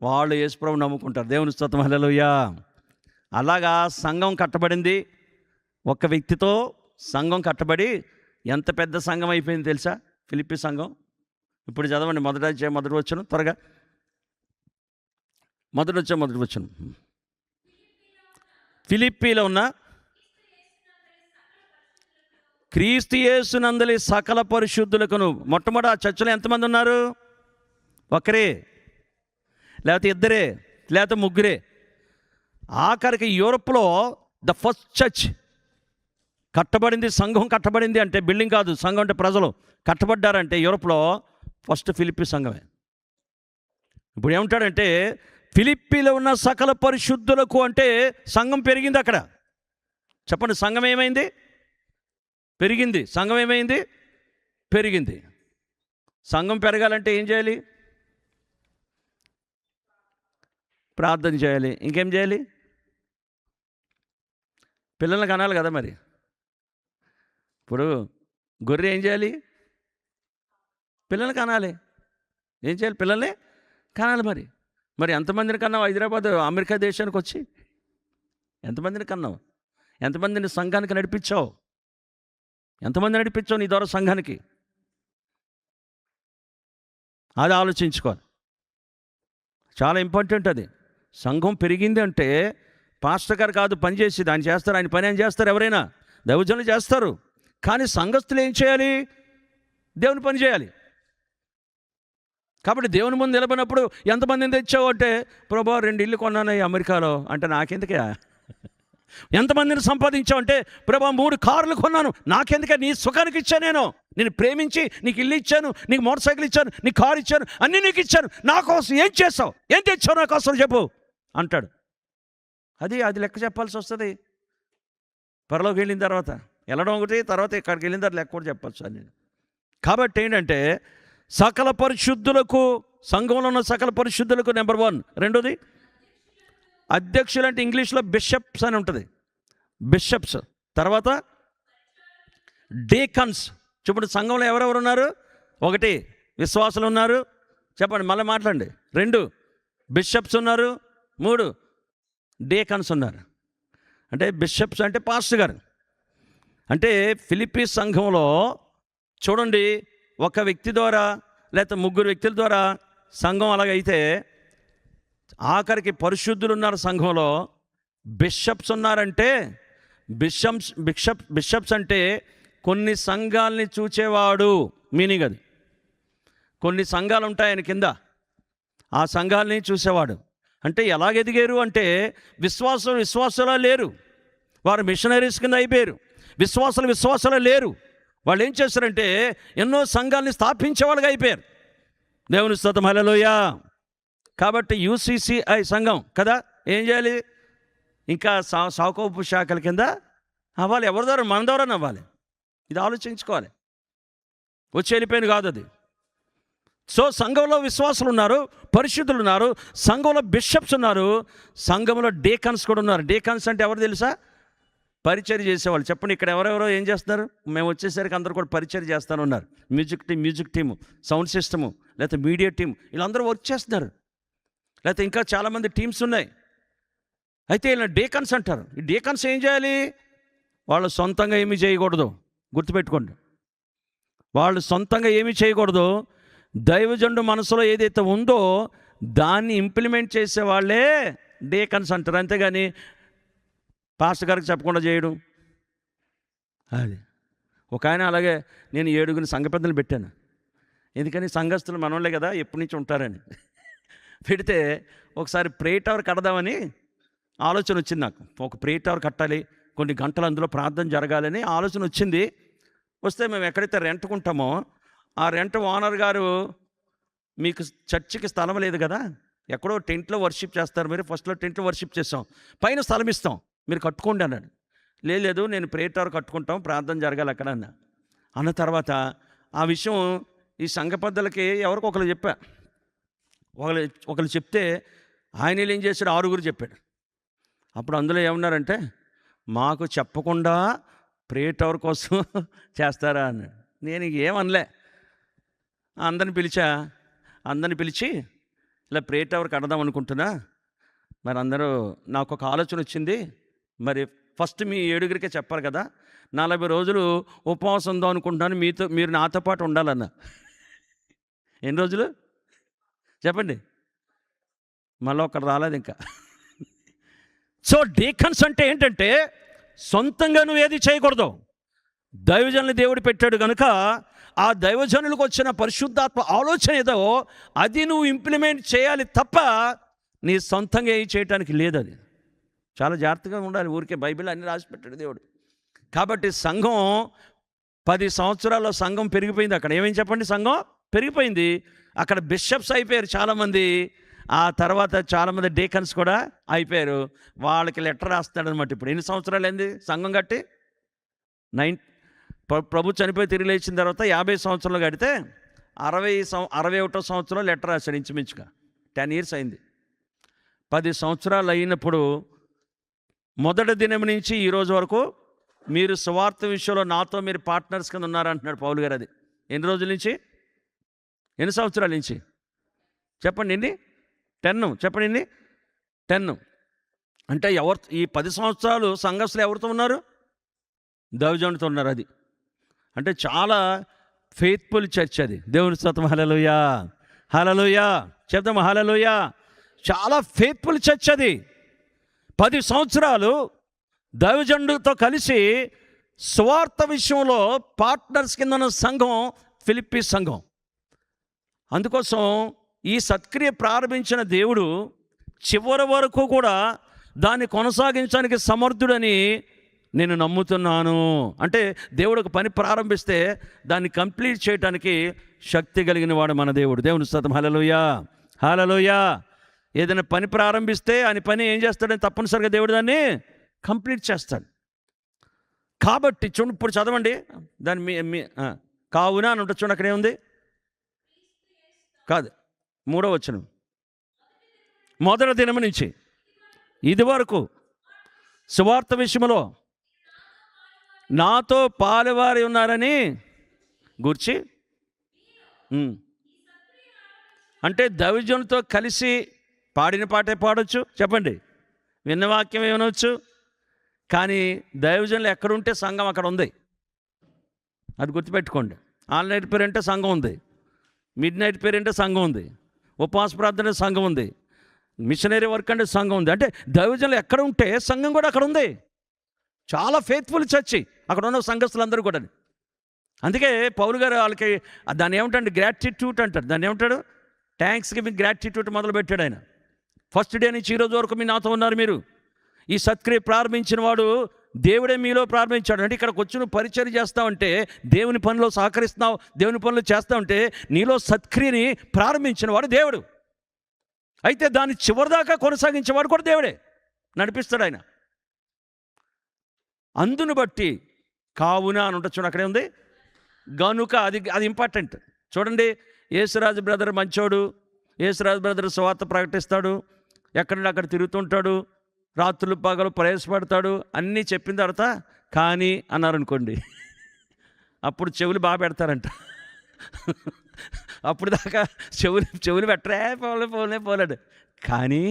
వాళ్ళు యేసుప్రభువుని నమ్ముకుంటారు. దేవుని స్తోత్రం, హల్లెలూయా. అలాగా సంఘం కట్టబడింది. ఒక వ్యక్తితో సంఘం కట్టబడి ఎంత పెద్ద సంఘం అయిపోయింది తెలుసా? ఫిలిప్పీ సంఘం. ఇప్పుడు చదవండి, మొదటి వచనం త్వరగా. మొదటి వచనం. ఫిలిప్పీలో ఉన్న క్రీస్తు యేసునందలి సకల పరిశుద్ధులకును. మొట్టమొదటి ఆ చర్చలో ఎంతమంది ఉన్నారు? ఒకరే. లేకపోతే ఇద్దరే, లేకపోతే ముగ్గురే. ఆఖరికి యూరోప్లో ద ఫస్ట్ చర్చ్ కట్టబడింది, సంఘం కట్టబడింది అంటే బిల్డింగ్ కాదు, సంఘం అంటే ప్రజలు కట్టబడ్డారంటే యూరోప్లో ఫస్ట్ ఫిలిప్పీ సంఘమే. ఇప్పుడు ఏమంటాడంటే ఫిలిప్పీలో ఉన్న సకల పరిశుద్ధులకు అంటే సంఘం పెరిగింది అక్కడ. చెప్పండి, సంఘం ఏమైంది? పెరిగింది. సంఘం ఏమైంది? పెరిగింది. సంఘం పెరగాలంటే ఏం చేయాలి? ప్రార్థన చేయాలి. ఇంకేం చేయాలి? పిల్లల్ని కనాలి కదా. మరి ఇప్పుడు గొర్రె ఏం చేయాలి? పిల్లల్ని కనాలి. ఏం చేయాలి? పిల్లల్ని కనాలి. మరి ఎంతమందిని కన్నావు? హైదరాబాద్ అమెరికా దేశానికి వచ్చి ఎంతమందిని కన్నావు? ఎంతమందిని సంఘానికి నడిపించావు? ఎంతమంది నడిపించావు నీ ద్వారా సంఘానికి? అది ఆలోచించుకోవాలి. చాలా ఇంపార్టెంట్ అది. సంఘం పెరిగింది అంటే పాస్టర్ గారు కాదు పనిచేసేది, ఆయన చేస్తారు. ఆయన పని ఆయన చేస్తారు, ఎవరైనా దైవజనులు చేస్తారు. కానీ సంఘస్థులు ఏం చేయాలి? దేవుని పని చేయాలి. కాబట్టి దేవుని ముందు నిలబడినప్పుడు ఎంతమందిని తెచ్చావు అంటే, ప్రభా 2 ఇళ్ళు కొన్నాను ఈ అమెరికాలో అంటే నాకెందుకే? ఎంతమందిని సంపాదించావు అంటే, ప్రభా 3 కార్లు కొన్నాను నాకెందుకే? నీ సుఖానికి ఇచ్చాను, నేను ప్రేమించి నీకు ఇల్లు ఇచ్చాను, నీకు మోటార్ సైకిల్ ఇచ్చాను, నీకు కారు ఇచ్చాను, అన్నీ నీకు ఇచ్చాను, నా కోసం ఏం చేస్తావు? ఏం తెచ్చావు నా కోసం చెప్పు అంటాడు. అది లెక్క చెప్పాల్సి వస్తుంది పరలోకి వెళ్ళిన తర్వాత. వెళ్ళడం ఒకటి, తర్వాత ఇక్కడికి వెళ్ళిన తర్వాత లెక్క కూడా చెప్పచ్చు అని. కాబట్టి ఏంటంటే సకల పరిశుద్ధులకు, సంఘంలో ఉన్న సకల పరిశుద్ధులకు నెంబర్ 1. రెండోది అధ్యక్షులు అంటే ఇంగ్లీష్లో బిషప్స్ అని ఉంటుంది, బిషప్స్. తర్వాత డీకన్స్. చూడండి, సంఘంలో ఎవరెవరు ఉన్నారు? 1 విశ్వాసులు ఉన్నారు. చెప్పండి, మళ్ళీ మాట్లాడండి. 2 బిషప్స్ ఉన్నారు. 3 డీకన్స్ ఉన్నారు. అంటే బిషప్స్ అంటే పాస్టర్ గారు. అంటే ఫిలిప్పీ సంఘంలో చూడండి, ఒక వ్యక్తి ద్వారా లేకపోతే 3 వ్యక్తుల ద్వారా సంఘం అలాగైతే, ఆఖరికి పరిశుద్ధులు ఉన్నారు సంఘంలో. బిషప్స్ ఉన్నారంటే బిషప్స్ అంటే కొన్ని సంఘాలని చూచేవాడు మీనింగ్. అది కొన్ని సంఘాలు ఉంటాయి ఆయన కింద, ఆ సంఘాలని చూసేవాడు. అంటే ఎలాగెదిగారు అంటే విశ్వాసులు లేరు, వారు మిషనరీస్ కింద అయిపోయారు. విశ్వాసులు లేరు, వాళ్ళు ఏం చేస్తారంటే ఎన్నో సంఘాలని స్థాపించే వాళ్ళగా అయిపోయారు. దేవుని స్తోత్రం, హల్లెలూయా. కాబట్టి యూసీసీఐ సంఘం కదా, ఏం చేయాలి? ఇంకా సాకోపు శాఖల కింద అవ్వాలి. ఎవరి ద్వారా? మన ద్వారా అవ్వాలి. ఇది ఆలోచించుకోవాలి. వచ్చి వెళ్ళిపోయింది కాదు అది. సో సంఘంలో విశ్వాసులు ఉన్నారు, పరిశుద్ధులు ఉన్నారు, సంఘంలో బిషప్స్ ఉన్నారు, సంఘంలో డీకన్స్ కూడా ఉన్నారు. డీకన్స్ అంటే ఎవరు తెలుసా? పరిచర్య చేసేవాళ్ళు. చెప్పండి, ఇక్కడ ఎవరెవరో ఏం చేస్తున్నారు? మేము వచ్చేసరికి అందరూ కూడా పరిచర్య చేస్తూనే ఉన్నారు. మ్యూజిక్ టీము, సౌండ్ సిస్టము, లేకపోతే మీడియా టీం, వీళ్ళందరూ వర్క్ చేస్తున్నారు. లేకపోతే ఇంకా చాలామంది టీమ్స్ ఉన్నాయి. అయితే వీళ్ళ డీకన్స్ అంటారు. ఈ డీకన్స్ ఏం చేయాలి? వాళ్ళు సొంతంగా ఏమీ చేయకూడదు. గుర్తుపెట్టుకోండి, వాళ్ళు సొంతంగా ఏమీ చేయకూడదు. దైవజనుడు మనసులో ఏదైతే ఉందో దాన్ని ఇంప్లిమెంట్ చేసే వాళ్ళే డీకన్స్ అంటారు. అంతేగాని పాస్టర్ గారికి చెప్పకుండా చేయడం. అది ఒక ఆయన అలాగే నేను 7 సంఘ పెద్దలు పెట్టాను. ఎందుకని? సంఘస్థులు మనోళ్ళే కదా, ఎప్పటి నుంచి ఉంటారని. పెడితే ఒకసారి ప్రే టవర్ కడదామని ఆలోచన వచ్చింది నాకు. ఒక ప్రే టవర్ కట్టాలి, కొన్ని గంటలు అందులో ప్రార్థన జరగాలని ఆలోచన వచ్చింది. వస్తే మేము ఎక్కడైతే రెంట్కుంటామో ఆ రెంట్ ఓనర్ గారు, మీకు చర్చికి స్థలం లేదు కదా, ఎక్కడో టెంట్లో వర్షిప్ చేస్తారు మీరు, ఫస్ట్లో టెంట్లో వర్షిప్ చేస్తాం, పైన స్థలం ఇస్తాం, మీరు కట్టుకోండి అన్నాడు. లేదు నేను ప్రే టవర్ కట్టుకుంటాం, ప్రార్థన జరగాలి అక్కడ అన్న తర్వాత ఆ విషయం ఈ సంఘ పెద్దలకి ఎవరికి ఒకరు చెప్పా. ఒకరు చెప్తే ఆయన ఏం చేశాడు? 6 చెప్పాడు. అప్పుడు అందులో ఏమన్నారంటే, మాకు చెప్పకుండా ప్రే టవర్ కోసం చేస్తారా అన్నాడు. నేను ఏమనలే. అందరిని పిలిచి ఇలా ప్రే టవర్ కడదాం అనుకుంటున్నా, మరి అందరూ నాకు ఒక ఆలోచన వచ్చింది, మరి ఫస్ట్ మీ 7 చెప్పాలి కదా, 40 రోజులు ఉపవాసం ఉందాం అనుకుంటున్నాను, మీరు నాతో పాటు ఉండాలన్న. ఎన్ని రోజులు చెప్పండి? మళ్ళీ ఒకరు రాలేదు ఇంకా. సో డీకన్స్ అంటే ఏంటంటే సొంతంగా నువ్వు ఏది చేయకూడదు, దైవజనులు దేవుడు పెట్టాడు కనుక ఆ దైవజనులకు వచ్చిన పరిశుద్ధాత్మ ఆలోచన ఏదో అది నువ్వు ఇంప్లిమెంట్ చేయాలి తప్ప నీ సొంతంగా ఏం చేయటానికి లేదు. అది చాలా జాగ్రత్తగా ఉండాలి. ఊరికే బైబిల్ అన్ని రాసి పెట్టాడు దేవుడు. కాబట్టి సంఘం 10 సంవత్సరాల్లో సంఘం పెరిగిపోయింది. అక్కడ ఏమేమి చెప్పండి, సంఘం పెరిగిపోయింది. అక్కడ బిషప్స్ అయిపోయారు చాలామంది. ఆ తర్వాత చాలామంది డీకన్స్ కూడా అయిపోయారు. వాళ్ళకి లెటర్ రాస్తాడనమాట. ఇప్పుడు ఎన్ని సంవత్సరాలు అయింది సంఘం కట్టి? ప్రభు చనిపోయి తిరిగి లేచిన తర్వాత 50 సంవత్సరాలు కడితే 61వ సంవత్సరం లెటర్ రాశాడు ఇంచుమించుగా. 10 years అయింది. 10 సంవత్సరాలు అయినప్పుడు మొదటి దినం నుంచి ఈ రోజు వరకు మీరు సువార్త విషయంలో నాతో మీరు పార్ట్నర్స్ కింద ఉన్నారంటున్నాడు పౌలు గారు. అది ఎన్ని రోజుల నుంచి, ఎన్ని సంవత్సరాల నుంచి చెప్పండి? ఎన్ని? 10. చెప్పండి ఎన్ని? 10. అంటే ఎవరు ఈ 10 సంవత్సరాలు సంఘస్థులు ఎవరితో ఉన్నారు? దైవజనుడితో ఉన్నారు. అది అంటే చాలా ఫెయిత్ఫుల్ చర్చ్. అది దేవుని స్తోత్రం. హల్లెలూయా, హల్లెలూయా చెప్తాం, హల్లెలూయా. చాలా ఫెయిత్ఫుల్ చర్చ్ అది. 10 సంవత్సరాలు దైవజనుడితో కలిసి సువార్త విషయంలో పార్ట్నర్స్ కింద ఉన్న సంఘం ఫిలిప్పీ సంఘం. అందుకోసం ఈ సత్క్రియ ప్రారంభించిన దేవుడు చివరి వరకు కూడా దాన్ని కొనసాగించడానికి సమర్థుడని నేను నమ్ముతున్నాను. అంటే దేవుడు ఒక పని ప్రారంభిస్తే దాన్ని కంప్లీట్ చేయడానికి శక్తి కలిగిన వాడు మన దేవుడు. దేవుని స్తోత్రం. హల్లెలూయా, హల్లెలూయా. ఏదైనా పని ప్రారంభిస్తే ఆయన పని ఏం చేస్తాడని తప్పనిసరిగా దేవుడు దాన్ని కంప్లీట్ చేస్తాడు. కాబట్టి చూడండి, ఇప్పుడు చదవండి దాన్ని కావున అని ఉంటుంది చూడండి. అక్కడ ఏముంది? కాదు, 3వ వచనం. మొదటి దినం నుంచి ఇది వరకు సువార్త విషయంలో నాతో పాలువారి ఉన్నారని గుర్చి. అంటే దైవజనులతో కలిసి పాడిన పాటే పాడొచ్చు, చెప్పండి, విన్న వాక్యం ఏమనవచ్చు. కానీ దైవజనులు ఎక్కడుంటే సంఘం అక్కడ ఉంది. అది గుర్తుపెట్టుకోండి. ఆల్ నైట్ ప్రేయర్ అంటే సంఘం ఉంది, మిడ్ నైట్ ప్రేయర్ అంటే సంఘం ఉంది, ఉపవాస ప్రార్థన సంఘం ఉంది, మిషనరీ వర్క్ అంటే సంఘం ఉంది. అంటే దైవజనులు ఎక్కడ ఉంటే సంఘం కూడా అక్కడ ఉంది. చాలా ఫెయిత్ఫుల్ చర్చి అక్కడ ఉన్న సంఘస్థులందరూ కూడా. అందుకే పౌలు గారు వాళ్ళకి దాన్ని ఏమిటంటే గ్రాటిట్యూడ్ అంటారు. దాన్ని ఏమంటాడు? థ్యాంక్స్ గివింగ్ గ్రాటిట్యూడ్ మొదలు పెట్టాడు ఆయన. ఫస్ట్ డే నుంచి ఈ రోజు వరకు మీ నాతో ఉన్నారు. మీరు ఈ సత్క్రియ ప్రారంభించిన వాడు దేవుడే మీలో ప్రారంభించాడు. అంటే ఇక్కడికి వచ్చి నువ్వు పరిచర్య చేస్తావంటే, దేవుని పనిలో సహకరిస్తున్నావు, దేవుని పనులు చేస్తావంటే నీలో సత్క్రియని ప్రారంభించిన వాడు దేవుడు. అయితే దాన్ని చివరిదాకా కొనసాగించేవాడు కూడా దేవుడే, నడిపిస్తాడు ఆయన. అందును బట్టి కావున అని ఉంటుంది చూడండి. అక్కడే ఉంది గనుక. అది ఇంపార్టెంట్. చూడండి, యేసురాజు బ్రదర్ మంచోడు, యేసురాజు బ్రదర్ సువార్త ప్రకటిస్తాడు, ఎక్కడంటే అక్కడ తిరుగుతుంటాడు, రాత్రులు పగలు ప్రయాసపడతాడు, అన్నీ చెప్పిన తర్వాత కానీ అన్నారనుకోండి, అప్పుడు చెవులు బాగా పెడతారంట. అప్పుడు దాకా చెవులు పెట్టరే పోలేడు. కానీ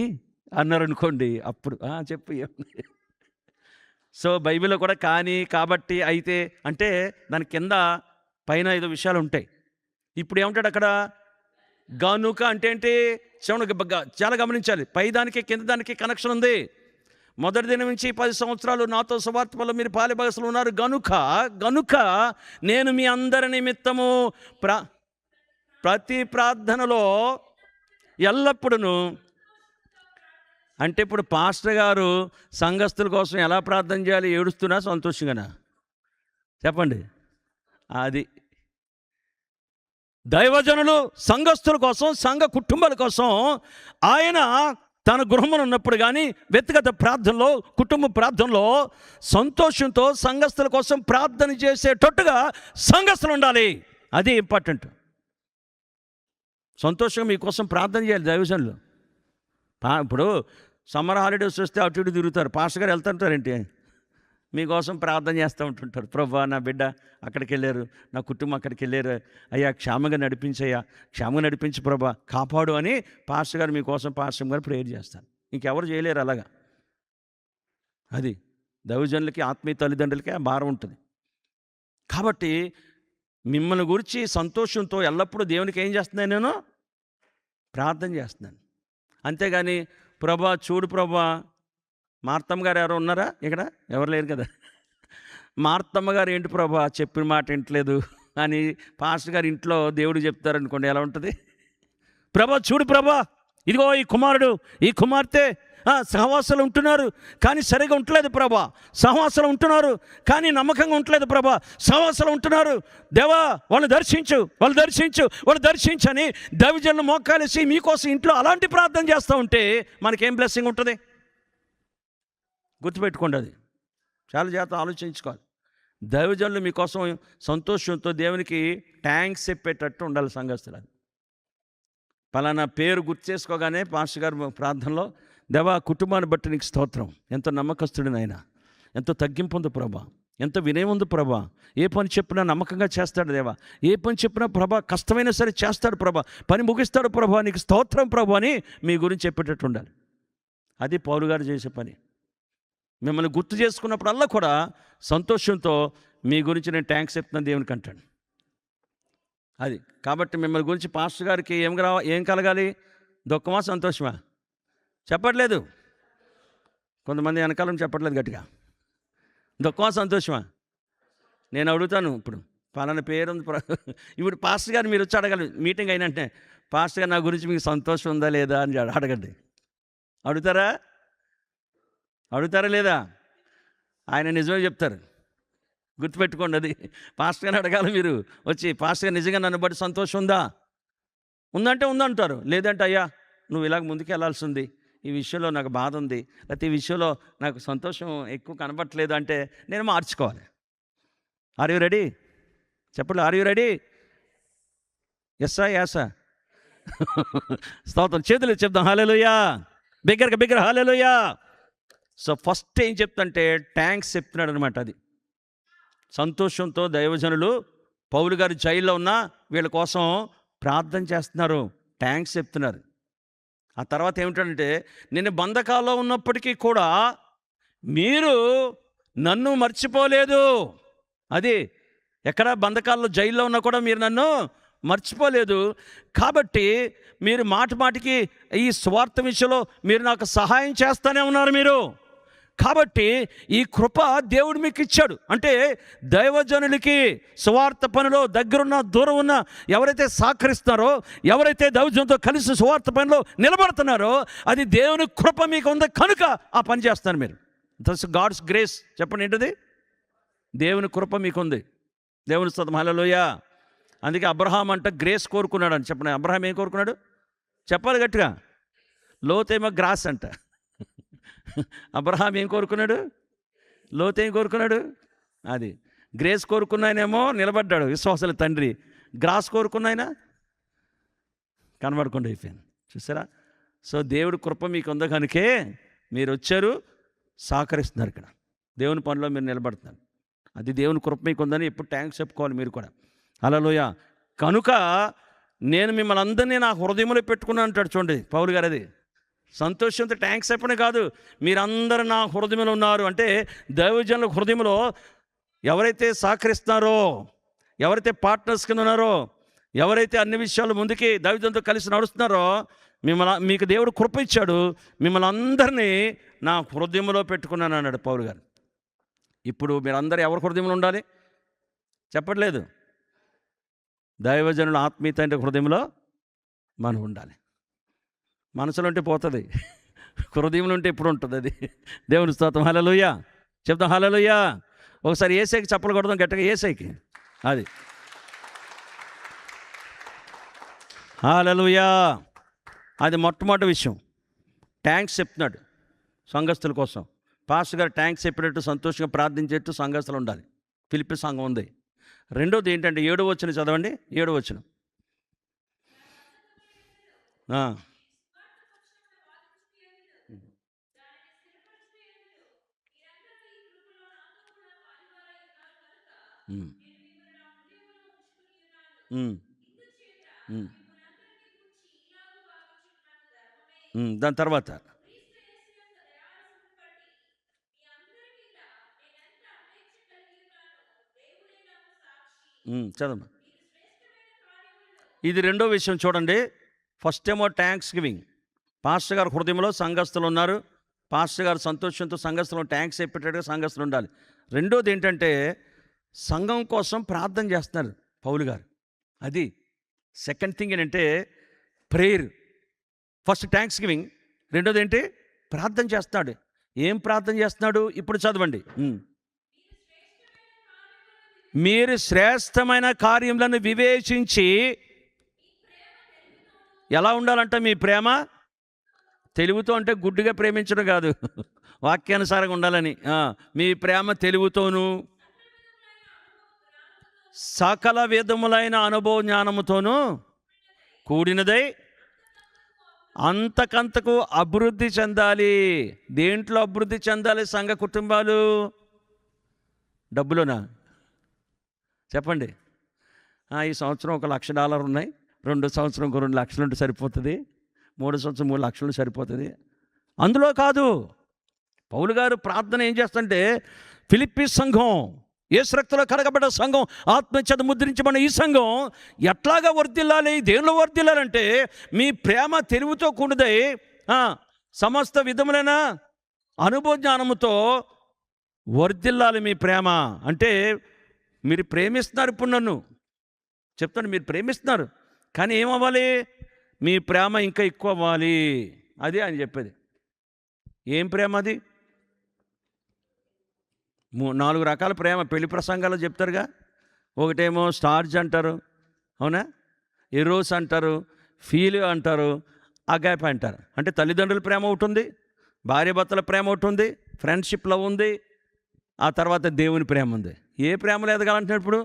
అన్నారనుకోండి, అప్పుడు చెప్పు. సో బైబిల్లో కూడా కానీ, కాబట్టి, అయితే అంటే దాని కింద పైన 5 విషయాలు ఉంటాయి. ఇప్పుడు ఏమంటాడు అక్కడ? గనుక అంటే ఏంటి? చాలా గమనించాలి. పై దానికి కింద దానికి కనెక్షన్ ఉంది. మొదటి దినం నుంచి 10 సంవత్సరాలు నాతో సువార్త వల్ల మీరు పాలిభాగస్తులు ఉన్నారు గనుక నేను మీ అందరి నిమిత్తము ప్రతి ప్రార్థనలో ఎల్లప్పుడూ. అంటే ఇప్పుడు పాస్టర్ గారు సంఘస్థుల కోసం ఎలా ప్రార్థన చేయాలి? ఏడుస్తున్నా సంతోషంగానా? చెప్పండి. అది దైవజనులు సంఘస్థుల కోసం, సంఘ కుటుంబాల కోసం ఆయన తన గృహంలో ఉన్నప్పుడు కానీ వ్యక్తిగత ప్రార్థనలో, కుటుంబ ప్రార్థనలో సంతోషంతో సంఘస్థుల కోసం ప్రార్థన చేసేటట్టుగా సంఘస్థులు ఉండాలి. అది ఇంపార్టెంట్. సంతోషంగా మీకోసం ప్రార్థన చేయాలి దైవజనులు. ఇప్పుడు సమ్మర్ హాలిడేస్ వస్తే అటు ఇటు తిరుగుతారు. పాస్టర్ గారు వెళ్తుంటారేంటి? మీకోసం ప్రార్థన చేస్తూ ఉంటుంటారు. ప్రభా, నా బిడ్డ అక్కడికి వెళ్ళారు, నా కుటుంబం అక్కడికి వెళ్ళారు, అయ్యా క్షేమంగా నడిపించయ్యా, క్షేమంగా నడిపించి ప్రభా, కాపాడు అని పాస్టర్ గారు మీకోసం, పాస్టర్ గారు ప్రేయర్ చేస్తారు. ఇంకెవరు చేయలేరు అలాగా. అది దైవజనులకి, ఆత్మీయ తల్లిదండ్రులకి ఆ భారం ఉంటుంది. కాబట్టి మిమ్మల్ని గురించి సంతోషంతో ఎల్లప్పుడూ దేవునికి ఏం చేస్తున్నాను? నేను ప్రార్థన చేస్తున్నాను. అంతేగాని ప్రభా చూడు ప్రభా, మార్తమ్మ గారు ఎవరు ఉన్నారా ఇక్కడ? ఎవరు లేరు కదా. మార్తమ్మ గారు ఏంటి ప్రభా చెప్పిన మాట వింటలేదు అని పాస్టర్ గారు ఇంట్లో దేవుడు చెప్తారనుకోండి, ఎలా ఉంటుంది? ప్రభా చూడు ప్రభా, ఇదిగో ఈ కుమారుడు ఈ కుమార్తె సహవాసాలు ఉంటున్నారు కానీ సరిగా ఉండలేదు ప్రభా, సహవాసాలు ఉంటున్నారు కానీ నమ్మకంగా ఉండలేదు ప్రభా, సహవాసాలు ఉంటున్నారు దేవా వాళ్ళు దర్శించని దైవజనులు మోకాలేసి మీకోసం ఇంట్లో అలాంటి ప్రార్థన చేస్తూ ఉంటే మనకేం బ్లెస్సింగ్ ఉంటుంది? గుర్తుపెట్టుకోండి, అది చాలా జాగ్రత్త ఆలోచించుకోవాలి. దైవజనులు మీకోసం సంతోషంతో దేవునికి థ్యాంక్స్ చెప్పేటట్టు ఉండాలి సంఘస్థులు. పలానా పేరు గుర్తు చేసుకోగానే పాస్టర్ గారు ప్రార్థనలో, దేవా కుటుంబాన్ని బట్టి నీకు స్తోత్రం, ఎంతో నమ్మకస్తుడిని ఆయన, ఎంతో తగ్గింపు ఉంది ప్రభా, ఎంతో వినయం ఉంది ప్రభా, ఏ పని చెప్పినా నమ్మకంగా చేస్తాడు దేవా, ఏ పని చెప్పినా ప్రభా కష్టమైనా సరే చేస్తాడు ప్రభా, పని ముగిస్తాడు ప్రభా, నీకు స్తోత్రం ప్రభా అని మీ గురించి చెప్పేటట్టు ఉండాలి. అది పౌలు గారు చేసే పని. మిమ్మల్ని గుర్తు చేసుకున్నప్పుడల్లా కూడా సంతోషంతో మీ గురించి నేను థ్యాంక్స్ చెప్తున్నాను దేవునికి అంటాడు. అది కాబట్టి మిమ్మల్ని గురించి పాస్టర్ గారికి ఏం కలగాలి? దుఃఖమా సంతోషమా? చెప్పట్లేదు కొంతమంది, వెనకాలం చెప్పట్లేదు గట్టిగా. దుఃఖమా సంతోషమా? నేను అడుగుతాను, ఇప్పుడు పలానా పేరు ఉంది ఇప్పుడు పాస్టర్ గారు మీరు వచ్చి అడగాలి మీటింగ్ అయినంటే, పాస్టర్ గారు నా గురించి మీకు సంతోషం ఉందా లేదా అని అడగండి. అడుగుతారా లేదా? ఆయన నిజమే చెప్తారు, గుర్తుపెట్టుకోండి. అది పాస్టర్ గారిని అడగాలి మీరు వచ్చి, పాస్టర్ గారు నిజంగా నన్ను బట్టి సంతోషం ఉందంటే ఉందంటారు, లేదంటే అయ్యా నువ్వు ఇలాగ ముందుకు వెళ్ళాల్సి ఉంది, ఈ విషయంలో నాకు బాధ ఉంది, లేకపోతే ఈ విషయంలో నాకు సంతోషం ఎక్కువ కనబట్టలేదు అంటే నేను మార్చుకోవాలి. Are you ready? చెప్పండి, ఆర్ యూ రెడీ? ఎస్సా యాసా స్తోత్రం, చేతులు చెప్దాం హల్లెలూయా, బిగ్గరగా హల్లెలూయా. సో ఫస్ట్ ఏం చెప్తుంటే థ్యాంక్స్ చెప్తున్నాడు అనమాట. అది సంతోషంతో దైవజనులు పౌలు గారు జైల్లో ఉన్న వీళ్ళ కోసం ప్రార్థన చేస్తున్నారు, థ్యాంక్స్ చెప్తున్నారు. ఆ తర్వాత ఏమిటంటే, నేను బంధకాల్లో ఉన్నప్పటికీ కూడా మీరు నన్ను మర్చిపోలేదు. అది ఎక్కడ బంధకాల్లో జైల్లో ఉన్నా కూడా మీరు నన్ను మర్చిపోలేదు. కాబట్టి మీరు మాటికి ఈ స్వార్థ విషయంలో మీరు నాకు సహాయం చేస్తూనే ఉన్నారు మీరు. కాబట్టి ఈ కృప దేవుడు మీకు ఇచ్చాడు. అంటే దైవజనులకి సువార్త పనిలో దగ్గరున్న దూరం ఉన్న ఎవరైతే సహకరిస్తున్నారో, ఎవరైతే దైవజనులతో కలిసి సువార్త పనిలో నిలబడుతున్నారో, అది దేవుని కృప మీకు ఉంది కనుక ఆ పని చేస్తారు మీరు. That's God's grace. చెప్పండి ఏంటది? దేవుని కృప మీకుంది. దేవుని స్తోత్రం హల్లెలూయా. అందుకే అబ్రహాం అంట గ్రేస్ కోరుకున్నాడు అని చెప్పండి. అబ్రహాం ఏం కోరుకున్నాడు చెప్పాలి గట్టిగా? లోతేమో గ్రాస్ అంట. అబ్రహాం ఏం కోరుకున్నాడు? లోతు ఏం కోరుకున్నాడు? అది గ్రేస్ కోరుకున్నాయనేమో నిలబడ్డాడు విశ్వాసాల తండ్రి, గ్రాస్ కోరుకున్నాయన కనబడకుండా అయిపోయాను. చూసారా? సో దేవుడి కృప మీకు ఉందో కనుకే మీరు వచ్చారు, సహకరిస్తున్నారు, ఇక్కడ దేవుని పనిలో మీరు నిలబడుతున్నారు. అది దేవుని కృప మీకు ఉందని ఎప్పుడు థ్యాంక్స్ చెప్పుకోవాలి మీరు కూడా. హల్లెలూయా. కనుక నేను మిమ్మల్ని అందరినీ నా హృదయంలో పెట్టుకున్నాను అంటాడు చూడండి పౌలు గారు. అది సంతోషంతో థ్యాంక్స్ చెప్పనే కాదు, మీరందరూ నా హృదయంలో ఉన్నారు. అంటే దైవజనుల హృదయంలో ఎవరైతే సహకరిస్తున్నారో, ఎవరైతే పార్ట్నర్స్ కింద ఉన్నారో, ఎవరైతే అన్ని విషయాలు ముందుకి దైవజనులతో కలిసి నడుస్తున్నారో, మీకు దేవుడు కృప ఇచ్చాడు, మిమ్మల్ని అందరినీ నా హృదయంలో పెట్టుకున్నాను అన్నాడు పౌలు గారు. ఇప్పుడు మీరందరూ ఎవరి హృదయంలో ఉండాలి చెప్పట్లేదు? దైవజనుల ఆత్మీయత అంటే హృదయంలో మనం ఉండాలి. మనసులో ఉంటే పోతుంది, హృదయంలో ఉంటే ఎప్పుడు ఉంటుంది. అది దేవుని స్తోత్రం హల్లెలూయా. చెప్తాం హల్లెలూయా. ఒకసారి యేసయ్యకి చప్పలు కొడదాం గట్టిగా, యేసయ్యకి. అది హల్లెలూయా. అది మొట్టమొదటి విషయం. థ్యాంక్స్ చెప్తున్నాడు సంఘస్థుల కోసం. పాస్టర్ గారు థ్యాంక్స్ చెప్పినట్టు సంతోషంగా ప్రార్థించేట్టు సంఘస్థులు ఉండాలి. ఫిలిప్పీ సంఘం ఉంది. రెండోది ఏంటంటే 7వ వచనం చదవండి. 7వ వచనం. దాని తర్వాత చదమ్మా. ఇది రెండో విషయం చూడండి. ఫస్ట్ ఏమో థ్యాంక్స్ గివింగ్. పాస్టర్ గారు హృదయంలో సంఘస్థులు ఉన్నారు, పాస్టర్ గారు సంతోషంతో సంఘస్థులు ట్యాంక్స్ అయిపెట్టాడుగా సంఘస్థులు ఉండాలి. రెండోది ఏంటంటే సంఘం కోసం ప్రార్థన చేస్తున్నారు పౌలు గారు. అది సెకండ్ థింగ్ ఏంటంటే ప్రేయర్. ఫస్ట్ థ్యాంక్స్ గివింగ్, రెండోది ఏంటి? ప్రార్థన చేస్తున్నాడు. ఏం ప్రార్థన చేస్తున్నాడు? ఇప్పుడు చదవండి. మీరు శ్రేష్టమైన కార్యములను వివేచించి, ఎలా ఉండాలంట మీ ప్రేమ? తెలివితో అంటే గుడ్డిగా ప్రేమించడం కాదు, వాక్యానుసారంగా ఉండాలని. మీ ప్రేమ తెలివితోనూ సకల విధములైన అనుభవ జ్ఞానముతోనూ కూడినదై అంతకంతకు అభివృద్ధి చెందాలి. దేంట్లో అభివృద్ధి చెందాలి సంఘ కుటుంబాలు? డబ్బులోనా? చెప్పండి. ఈ సంవత్సరం $1,00,000 ఉన్నాయి, 2 సంవత్సరం ఇంకో 2 లక్షలు ఉంటే సరిపోతుంది, 3 సంవత్సరం 3 లక్షలు సరిపోతుంది. అందులో కాదు. పౌలు గారు ప్రార్థన ఏం చేస్తుంటే, ఫిలిప్పీ సంఘం, యేసు రక్తంలో కడగబడ్డ సంఘం, ఆత్మచేత ముద్రించబడిన ఈ సంఘం ఎట్లాగా వర్ధిల్లాలి? దేనిలో వర్ధిల్లాలంటే మీ ప్రేమ తెలివితో కూడిదై సమస్త విధములైన అనుభవ జ్ఞానముతో వర్ధిల్లాలి. మీ ప్రేమ అంటే మీరు ప్రేమిస్తున్నారు. ఇప్పుడు నన్ను చెప్తాను, మీరు ప్రేమిస్తున్నారు, కానీ ఏమవ్వాలి? మీ ప్రేమ ఇంకా ఎక్కువ అవ్వాలి. అది ఆయన చెప్పేది. ఏం ప్రేమ అది? 4 రకాల ప్రేమ పెళ్లి ప్రసంగాల్లో చెప్తారుగా. ఒకటేమో స్టార్జ్ అంటారు, అవునా? ఎరోస్ అంటారు, ఫీల్ అంటారు, అగాప్ అంటారు. అంటే తల్లిదండ్రుల ప్రేమ ఒకటి ఉంది, భార్యాభర్తల ప్రేమ ఒకటి ఉంది, ఫ్రెండ్షిప్ లవ్ ఉంది, ఆ తర్వాత దేవుని ప్రేమ ఉంది. ఏ ప్రేమలో ఎదగాలంటున్నాడు ఇప్పుడు?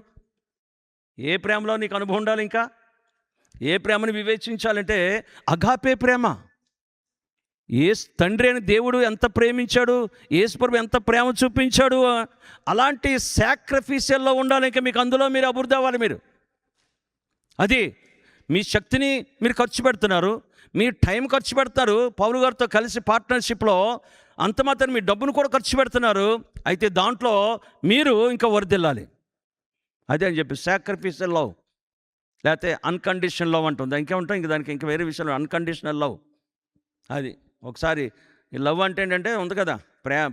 ఏ ప్రేమలో నీకు అనుభవం ఉండాలి? ఇంకా ఏ ప్రేమను వివేచించాలంటే అగాపే ప్రేమ. తండ్రి అని దేవుడు ఎంత ప్రేమించాడు, యేసుప్రభు ఎంత ప్రేమ చూపించాడు, అలాంటి సాక్రిఫిషియల్లో ఉండాలి. ఇంకా మీకు అందులో మీరు అభివృద్ధి అవ్వాలి. మీరు అది మీ శక్తిని మీరు ఖర్చు పెడుతున్నారు, మీ టైం ఖర్చు పెడతారు. పౌలు గారితో కలిసి పార్ట్నర్షిప్లో అంత మాత్రం మీ డబ్బును కూడా ఖర్చు పెడుతున్నారు. అయితే దాంట్లో మీరు ఇంకా వర్ధిల్లాలి. అదే అని చెప్పి సాక్రిఫిషియల్ లవ్, లేకపోతే అన్కండిషనల్ లవ్ అంటుంది. ఇంకేముంటాం ఇంక దానికి ఇంకా వేరే విషయాలు. అన్కండిషనల్ లవ్ అది. ఒకసారి ఈ లవ్ అంటే ఏంటంటే ఉంది కదా,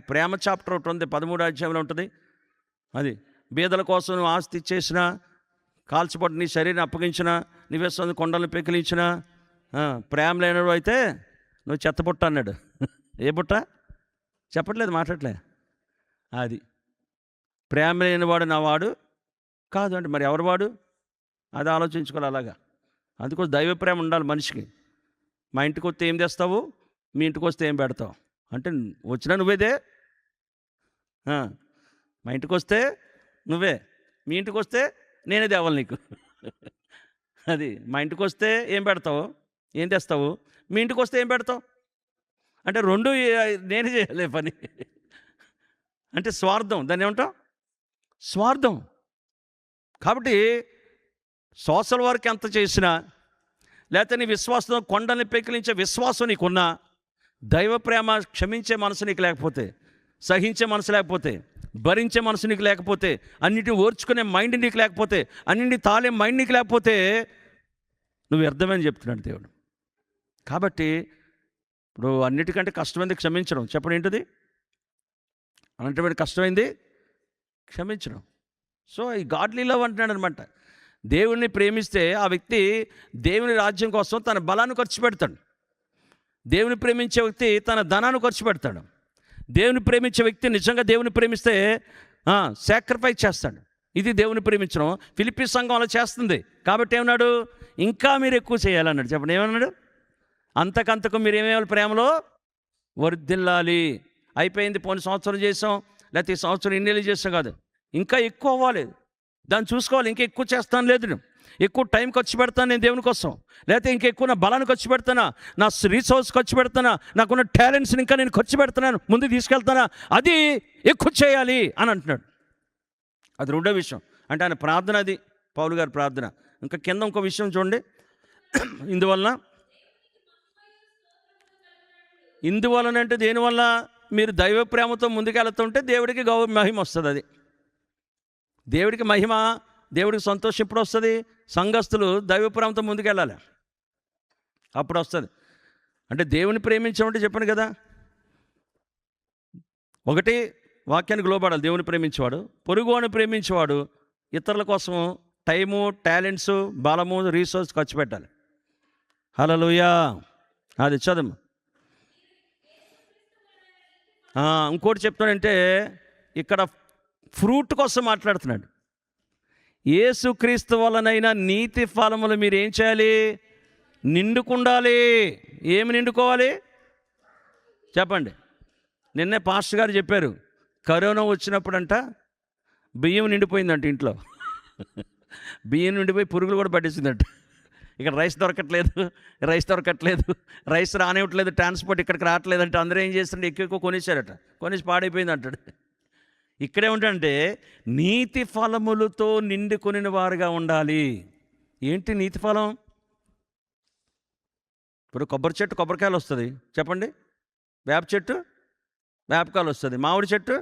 ప్రేమ చాప్టర్ ఒకటి ఉంది, 13వ అధ్యాయంలో ఉంటుంది. అది బీదల కోసం నువ్వు ఆస్తి ఇచ్చేసినా, కాల్చబడి నీ శరీరం అప్పగించిన, నివేశం కొండలను పెకిలించిన, ప్రేమ లేనివాడు అయితే నువ్వు చెత్తపుట్ట అన్నాడు. ఏ పుట్ట? చెప్పట్లేదు, మాట్లాడలే. అది ప్రేమ లేనివాడు నా వాడు కాదు అంటే మరి ఎవరు వాడు? అది ఆలోచించుకోవాలి. అలాగా అందుకోసం దైవ ప్రేమ ఉండాలి మనిషికి. మా ఇంటికి వస్తే ఏం తెస్తావు, మీ ఇంటికి వస్తే ఏం పెడతావు అంటే వచ్చినా నువ్వేదే. మా ఇంటికి వస్తే నువ్వే, మీ ఇంటికి వస్తే నేనే తేవాలి నీకు. అది మా ఇంటికి వస్తే ఏం పెడతావు, ఏం తెస్తావు, మీ ఇంటికి వస్తే ఏం పెడతావు అంటే రెండు నేనే చేయలే పని. అంటే స్వార్థం, దాన్ని ఏమంటావు? స్వార్థం. కాబట్టి సోషల్ వర్క్ ఎంత చేసినా, లేకపోతే నీ విశ్వాసం కొండల్ని పెకిలించే విశ్వాసం నీకున్నా, దైవ ప్రేమ క్షమించే మనసు నీకు లేకపోతే, సహించే మనసు లేకపోతే, భరించే మనసు నీకు లేకపోతే, అన్నిటిని ఓర్చుకునే మైండ్ నీకు లేకపోతే, అన్నింటినీ తాళే మైండ్ నీకు లేకపోతే నువ్వు వ్యర్థమని చెప్తున్నాడు దేవుడు. కాబట్టి ఇప్పుడు అన్నిటికంటే కష్టమైంది క్షమించడం. చెప్పండి ఏంటిది? అలాంటి కష్టమైంది క్షమించడం. సో ఈ గాడ్లీ లవ్ అంటున్నాడు అనమాట. దేవుణ్ణి ప్రేమిస్తే ఆ వ్యక్తి దేవుని రాజ్యం కోసం తన బలాన్ని ఖర్చు పెడతాడు. దేవుని ప్రేమించే వ్యక్తి తన ధనాన్ని ఖర్చు పెడతాడు. దేవుని ప్రేమించే వ్యక్తి నిజంగా దేవుని ప్రేమిస్తే సాక్రిఫైస్ చేస్తాడు. ఇది దేవుని ప్రేమించడం. ఫిలిప్పీ సంఘం అలా చేస్తుంది. కాబట్టి ఏమన్నాడు? ఇంకా మీరు ఎక్కువ చేయాలన్నాడు. చెప్పండి ఏమన్నాడు? అంతకంతకు మీరు ఏమేయాలి? ప్రేమలో వర్ధిల్లాలి. అయిపోయింది, పోయిన సంవత్సరం చేసాం, లేకపోతే ఈ సంవత్సరం ఇన్నేళ్ళు చేసాం కాదు, ఇంకా ఎక్కువ అవ్వాలి. దాన్ని చూసుకోవాలి. ఇంకా ఎక్కువ చేస్తాను, లేదు ఎక్కువ టైం ఖర్చు పెడతాను నేను దేవుని కోసం, లేకపోతే ఇంకా ఎక్కువ నా బలాన్ని ఖర్చు పెడతానా, నా రీసోర్స్ ఖర్చు పెడతానా, నాకున్న టాలెంట్స్ని ఇంకా నేను ఖర్చు పెడతాను, ముందుకు తీసుకెళ్తానా, అది ఎక్కువ చేయాలి అని అంటున్నాడు. అది రెండో విషయం. అంటే ఆయన ప్రార్థన, అది పౌలు గారి ప్రార్థన. ఇంకా కింద ఇంకో విషయం చూడండి. ఇందువలనంటే దేనివల్ల? మీరు దైవ ప్రేమతో ముందుకెళ్తుంటే దేవుడికి మహిమ వస్తుంది. అది దేవుడికి మహిమ, దేవుడికి సంతోషం ఎప్పుడు వస్తుంది? సంఘస్థులు దైవ ప్రేమతో ముందుకెళ్ళాలి, అప్పుడు వస్తుంది. అంటే దేవుని ప్రేమించమంటే చెప్పాను కదా, ఒకటి, వాక్యానికి లోబడాలి. దేవుని ప్రేమించేవాడు, పొరుగువాడిని ప్రేమించేవాడు ఇతరుల కోసం టైము, టాలెంట్స్, బలము, రీసోర్స్ ఖర్చు పెట్టాలి. హల్లెలూయా. అది చదువు. ఇంకోటి చెప్తాడంటే ఇక్కడ ఫ్రూట్ కోసం మాట్లాడుతున్నాడు. యేసుక్రీస్తు వలనైనా నీతి ఫలములు మీరు ఏం చేయాలి? నిండుకుండాలి. ఏమి నిండుకోవాలి చెప్పండి. నిన్నే పాస్టర్ గారు చెప్పారు, కరోనా వచ్చినప్పుడంట బియ్యం నిండిపోయిందంట ఇంట్లో. బియ్యం నిండిపోయి పురుగులు కూడా పట్టేసిందంట. ఇక్కడ రైస్ దొరకట్లేదు, రైస్ రానివ్వట్లేదు, ట్రాన్స్పోర్ట్ ఇక్కడికి రావట్లేదంటే అందరూ ఏం చేస్తుంటే ఎక్కువ కొనేసారట. కొనేసి పాడైపోయింది అంటాడు. ఇక్కడే ఉంటే నీతి ఫలములతో నిండుకొనిన వారుగా ఉండాలి. ఏంటి నీతి ఫలం? ఇప్పుడు కొబ్బరి చెట్టు కొబ్బరికాయలు వస్తుంది చెప్పండి, వేప చెట్టు వేపకాయలు వస్తుంది, మామిడి చెట్టు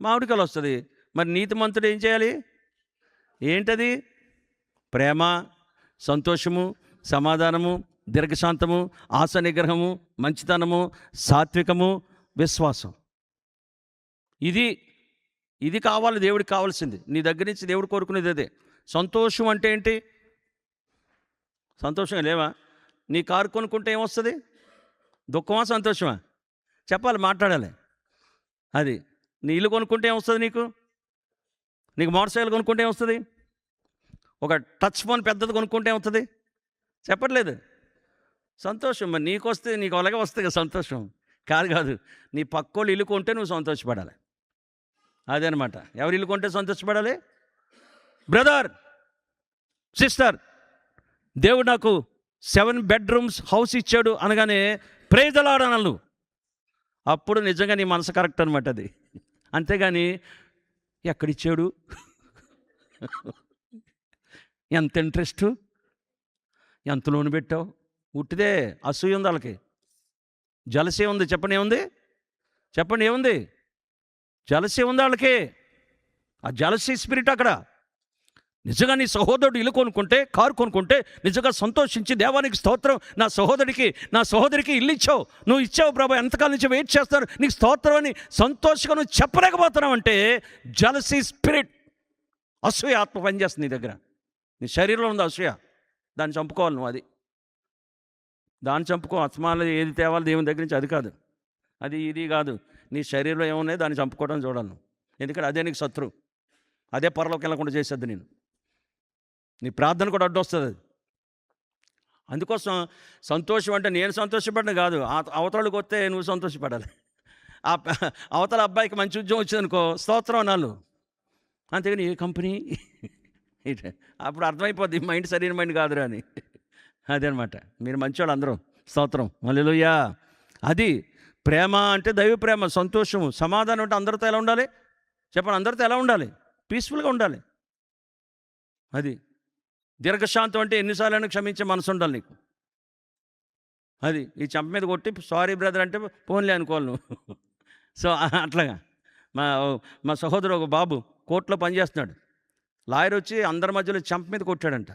మామిడికాయలు వస్తుంది. మరి నీతిమంతుడు ఏం చేయాలి? ఏంటది? ప్రేమ, సంతోషము, సమాధానము, దీర్ఘశాంతము, ఆశ నిగ్రహము, మంచితనము, సాత్వికము, విశ్వాసం. ఇది కావాలి. దేవుడికి కావాల్సింది నీ దగ్గర నుంచి దేవుడు కోరుకునేది అదే. సంతోషం అంటే ఏంటి? సంతోషంగా లేవా? నీ కారు కొనుక్కుంటే ఏమొస్తుంది? దుఃఖమా సంతోషమా? చెప్పాలి, మాట్లాడాలి. అది నీ ఇల్లు కొనుక్కుంటే ఏమొస్తుంది? నీకు మోటార్ సైకిల్ కొనుక్కుంటే ఏమొస్తుంది? ఒక టచ్ ఫోన్ పెద్దది కొనుక్కుంటే ఏమవుతుంది? చెప్పట్లేదు, సంతోషం. మరి నీకు వస్తే నీకు అలాగే వస్తుంది కదా సంతోషం. కాదు, నీ పక్కోళ్ళు ఇల్లు కొంటే నువ్వు సంతోషపడాలి. అదనమాట. ఎవరు ఇల్లు కొంటే సంతోషపడాలి? బ్రదర్, సిస్టర్, దేవుడు నాకు 7 bedrooms హౌస్ ఇచ్చాడు అనగానే ప్రైజ్ ది లార్డ్ అనాలి నువ్వు. అప్పుడు నిజంగా నీ మనసు కరెక్ట్ అనమాట అది. అంతేగాని ఎక్కడిచ్చాడు, ఎంత ఇంట్రెస్టు, ఎంత లోన్ పెట్టావు, ఉట్టిదే. అసూయ ఉంది వాళ్ళకి, జలసీ ఉంది. చెప్పండి ఏముంది? జలసీ ఉంది వాళ్ళకి. ఆ జలసీ స్పిరిట్ అక్కడ. నిజంగా నీ సహోదరుడు ఇల్లు కొనుక్కుంటే, కారు కొనుక్కుంటే నిజంగా సంతోషించి దేవానికి స్తోత్రం, నా సహోదరికి ఇల్లు ఇచ్చావు, నువ్వు ఇచ్చావు ప్రభు, ఎంతకాలం నుంచి వెయిట్ చేస్తాను, నీకు స్తోత్రం అని సంతోషంగా నువ్వు చెప్పలేకపోతున్నావు అంటే జలసీ స్పిరిట్, అసూయ ఆత్మ పనిచేస్తుంది నీ దగ్గర. నీ శరీరంలో ఉంది అసూయ, దాన్ని చంపుకోవాలి నువ్వు. దాన్ని చంపుకో. ఆత్మాలు ఏది తేవాలి దేవుని దగ్గర నుంచి, అది కాదు, ఇది కాదు. నీ శరీరంలో ఏమున్నాయి దాన్ని చంపుకోవడం చూడాలి నువ్వు. ఎందుకంటే అదే నీకు శత్రువు, అదే పరలోకి వెళ్ళకుండా చేసేది నేను. నీ ప్రార్థన కూడా అడ్డొస్తుంది అది. అందుకోసం సంతోషం అంటే నేను సంతోషపడను కాదు, అవతలకి వస్తే నువ్వు సంతోషపడాలి. అవతల అబ్బాయికి మంచి ఉద్యోగం వచ్చిందనుకో, స్తోత్రం అన్నాళ్ళు. అంతేగాని ఏ కంపెనీ అప్పుడు అర్థమైపోద్ది మైండ్ సరైన మైండ్ కాదురా అని. అదనమాట. మీరు మంచివాళ్ళు అందరూ, స్తోత్రం, హల్లెలూయా. అది ప్రేమ అంటే దైవ ప్రేమ, సంతోషము, సమాధానం అంటే అందరితో ఎలా ఉండాలి చెప్పండి? అందరితో ఎలా ఉండాలి? పీస్ఫుల్గా ఉండాలి. అది దీర్ఘశాంతం అంటే ఎన్నిసార్లు క్షమించే మనసు ఉండాలి నీకు. అది ఈ చెంప మీద కొట్టి సారీ బ్రదర్ అంటే పోన్లే అనుకోవాలి నువ్వు. సో అట్లాగా మా సహోదరు ఒక బాబు కోర్టులో పనిచేస్తున్నాడు. లాయర్ వచ్చి అందరి మధ్యలో చెంప మీద కొట్టాడంట.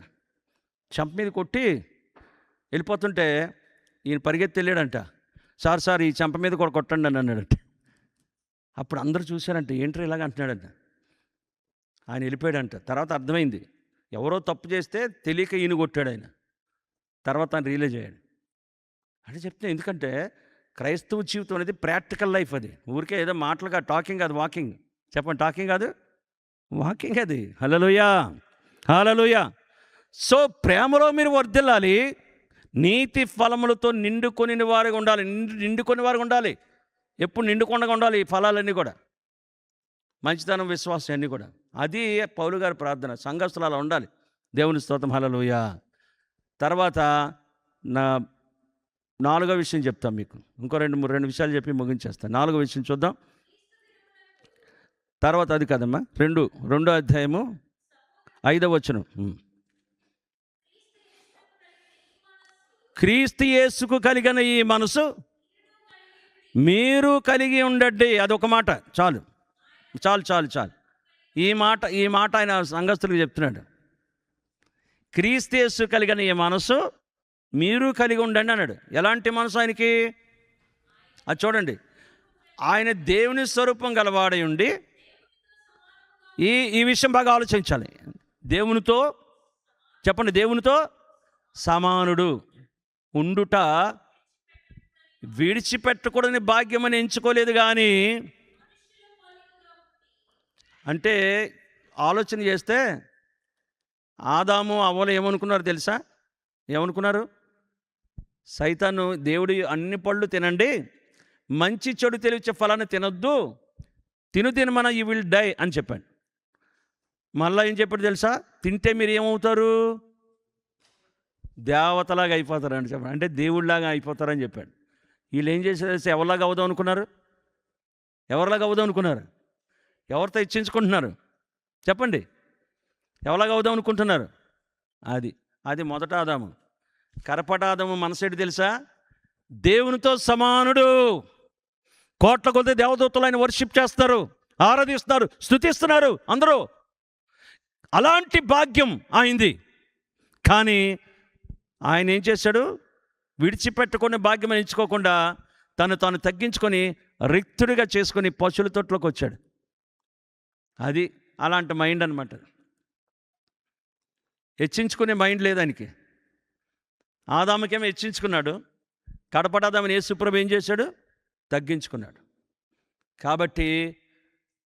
చెంప మీద కొట్టి వెళ్ళిపోతుంటే ఈయన పరిగెత్తి వెళ్ళాడంట. సార్ ఈ చెంప మీద కూడా కొట్టండి అని అన్నాడంట. అప్పుడు అందరూ చూశారంట, ఏంటో ఇలాగ అంటున్నాడంట. ఆయన వెళ్ళిపోయాడంట. తర్వాత అర్థమైంది, ఎవరో తప్పు చేస్తే తెలియక ఈయన కొట్టాడు ఆయన. తర్వాత ఆయన రియలైజ్ అయ్యాడు అంటే చెప్తే. ఎందుకంటే క్రైస్తవ జీవితం అనేది ప్రాక్టికల్ లైఫ్. అది ఊరికే ఏదో మాటలుగా టాకింగ్ కాదు, వాకింగ్. చెప్పండి, టాకింగ్ కాదు, వాకింగ్ అది. హల్లెలూయా. సో ప్రేమలో మీరు వర్ధిల్లాలి, నీతి ఫలములతో నిండుకొని వారుగా ఉండాలి. ఎప్పుడు నిండుకొండగా ఉండాలి ఈ ఫలాలన్నీ కూడా, మంచితనం, విశ్వాసం అన్నీ కూడా. అది పౌలు గారి ప్రార్థన. సంఘస్థులు అలా ఉండాలి. దేవుని స్తోత్రం, హల్లెలూయా. తర్వాత నా 4వ విషయం చెప్తాను మీకు. ఇంకో రెండు విషయాలు చెప్పి ముగించేస్తాను. 4వ విషయం చూద్దాం. తర్వాత అది కదమ్మా, 2వ అధ్యాయము 5వ వచనం. క్రీస్తు యేసుకు కలిగిన ఈ మనసు మీరు కలిగి ఉండండి. అదొక మాట చాలు. ఈ మాట ఆయన సంఘస్థులకు చెప్తున్నాడు. క్రీస్తు యేసు కలిగిన ఈ మనసు మీరు కలిగి ఉండండి అన్నాడు. ఎలాంటి మనసు ఆయనకి? అది చూడండి, ఆయన దేవుని స్వరూపం గలవాడై ఉండి, ఈ విషయం బాగా ఆలోచించాలి. దేవునితో చెప్పండి, దేవునితో సమానుడు ఉండుట విడిచిపెట్టకూడని భాగ్యమని ఎంచుకోలేదు. కానీ అంటే ఆలోచన చేస్తే ఆదాము అవ్వలు ఏమనుకున్నారు తెలుసా? ఏమనుకున్నారు? సైతాను దేవుడి అన్ని పళ్ళు తినండి, మంచి చెడు తెలివిచ్చే ఫలాన్ని తినొద్దు, తినమన యూ విల్ డై అని చెప్పాడు. మళ్ళీ ఏం చెప్పాడు తెలుసా? తింటే మీరు ఏమవుతారు? దేవతలాగా అయిపోతారని చెప్పాడు. అంటే దేవుడిలాగా అయిపోతారని చెప్పాడు. వీళ్ళు ఏం చేశారు? ఎవరిలాగా అవుదాం అనుకున్నారు? ఎవరిలాగా అవుదాం అనుకున్నారు? ఎవరితో ఇచ్చించుకుంటున్నారు? చెప్పండి, ఎవరిలాగా అవుదాం అనుకుంటున్నారు? అది మొదట ఆదాము. కరపట ఆదాము మనసేటి తెలుసా? దేవునితో సమానుడు. కోట్ల కొద్ది దేవదూతలు ఆయన వర్షిప్ చేస్తారు, ఆరాధిస్తున్నారు, స్తుతిస్తున్నారు అందరూ. అలాంటి భాగ్యం ఆయనది. కానీ ఆయన ఏం చేశాడు? విడిచిపెట్టుకునే భాగ్యం ఎంచుకోకుండా తాను తగ్గించుకొని రిక్తుడిగా చేసుకొని పశువుల తొట్లోకి వచ్చాడు. అది అలాంటి మైండ్ అనమాట. హెచ్చించుకునే మైండ్ లేదానికి. ఆదాముకేమో హెచ్చించుకున్నాడు, కడపడాదామని యేసుప్రభు ఏం చేశాడు? తగ్గించుకున్నాడు. కాబట్టి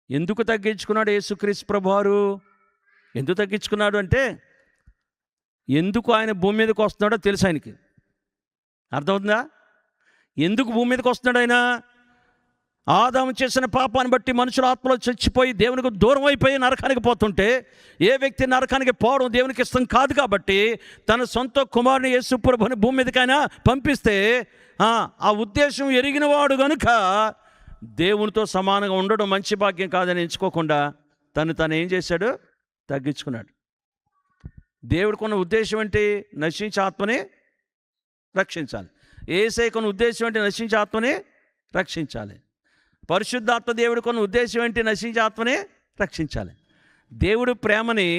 ఎందుకు తగ్గించుకున్నాడు యేసుక్రీస్తు ప్రభువారు? ఎందుకు తగ్గించుకున్నాడు అంటే, ఎందుకు ఆయన భూమి మీదకి వస్తున్నాడో తెలుసు ఆయనకి. అర్థమవుతుందా? ఎందుకు భూమి మీదకి వస్తున్నాడు ఆయన? ఆదాము చేసిన పాపాన్ని బట్టి మనుషుల ఆత్మలో చచ్చిపోయి దేవునికి దూరం అయిపోయి నరకానికి పోతుంటే, ఏ వ్యక్తి నరకానికి పోవడం దేవునికి ఇష్టం కాదు కాబట్టి తన సొంత కుమారుని యేసు ప్రభువుని భూమి మీదకైనా పంపిస్తే, ఆ ఉద్దేశం ఎరిగినవాడు కనుక దేవునితో సమానంగా ఉండడం మంచి భాగ్యం కాదని ఎంచుకోకుండా తను ఏం చేశాడు? తగ్గించుకున్నాడు. దేవుడికి ఉన్న ఉద్దేశం ఏంటి? నశించే ఆత్మని రక్షించాలి. యేసయ్యకు ఉన్న ఉద్దేశం ఏంటి? నశించే ఆత్మని రక్షించాలి. పరిశుద్ధాత్మ దేవుడికి ఉన్న ఉద్దేశం ఏంటి? నశించే ఆత్మని రక్షించాలి. దేవుడు ప్రేమని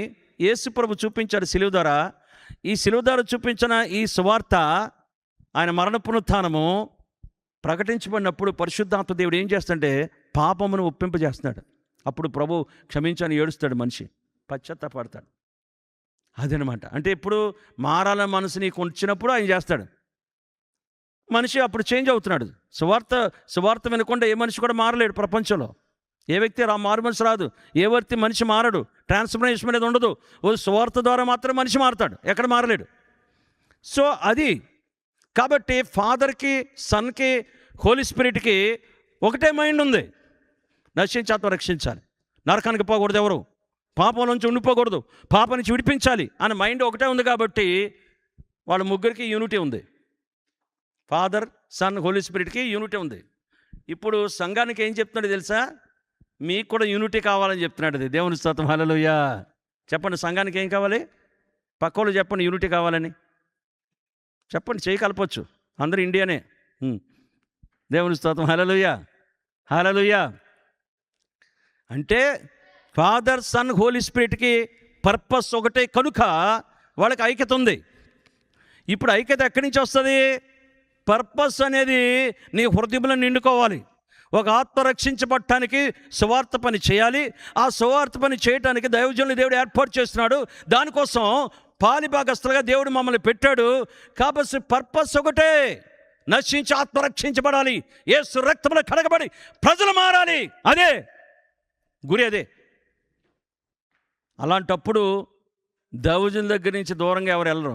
యేసు ప్రభు చూపించాడు శిలువ ద్వారా. ఈ శిలువ ద్వారా చూపించిన ఈ సువార్త, ఆయన మరణ పునరుత్థానము ప్రకటించబడినప్పుడు పరిశుద్ధాత్మ దేవుడు ఏం చేస్తాడంటే పాపమును ఒప్పింపజేస్తున్నాడు. అప్పుడు ప్రభు క్షమించని ఏడుస్తాడు, మనిషి పశ్చాత్తాపడతాడు. అదనమాట. అంటే ఇప్పుడు మారాల మనసు నీకు వచ్చినప్పుడు ఆయన చేస్తాడు. మనిషి అప్పుడు చేంజ్ అవుతున్నాడు. సువార్త వినకుండా ఏ మనిషి కూడా మారలేడు ప్రపంచంలో. ఏ వ్యక్తి మారు మనసు రాదు, ఏ వ్యక్తి మనిషి మారడు. ట్రాన్స్ఫర్మేషన్ అనేది ఉండదు. సువార్త ద్వారా మాత్రం మనిషి మారుతాడు, ఎక్కడ మారలేడు. సో అది కాబట్టి ఫాదర్కి, సన్కి, హోలీ స్పిరిట్కి ఒకటే మైండ్ ఉంది. నశించాత్మ రక్షించాలి, నరకానికి పోకూడదు, ఎవరు పాపం నుంచి ఉండిపోకూడదు, పాపం నుంచి విడిపించాలి అనే మైండ్ ఒకటే ఉంది. కాబట్టి వాళ్ళ ముగ్గురికి యూనిటీ ఉంది. ఫాదర్, సన్, హోలీ స్పిరిట్కి యూనిటీ ఉంది. ఇప్పుడు సంఘానికి ఏం చెప్తున్నాడు తెలుసా? మీకు కూడా యూనిటీ కావాలని చెప్తున్నాడు. అది దేవుని స్తోత్రం, హల్లెలూయా. చెప్పండి, సంఘానికి ఏం కావాలి? పక్కోళ్ళు చెప్పండి, యూనిటీ కావాలని చెప్పండి. చేయి కలపొచ్చు, అందరూ ఇండియానే. దేవుని స్తోత్రం, హల్లెలూయా, హల్లెలూయా. అంటే ఫాదర్, సన్, హోలీ స్పిరిట్కి పర్పస్ ఒకటే కనుక వాళ్ళకి ఐక్యత ఉంది. ఇప్పుడు ఐక్యత ఎక్కడి నుంచి వస్తుంది? పర్పస్ అనేది నీ హృదయంలో నిండుకోవాలి. ఒక ఆత్మ రక్షించబడటానికి సువార్త పని చేయాలి. ఆ సువార్త పని చేయడానికి దైవజనులు దేవుడు ఏర్పాటు చేస్తున్నాడు. దానికోసం పాలిభాగస్తులుగా దేవుడు మమ్మల్ని పెట్టాడు. కాబట్టి పర్పస్ ఒకటే, నశించి ఆత్మ రక్షించబడాలి, యేసు రక్తంలో కడగబడి ప్రజలు మారాలి. అదే గురి, అదే. అలాంటప్పుడు దైవజనుల దగ్గర నుంచి దూరంగా ఎవరు వెళ్ళరు.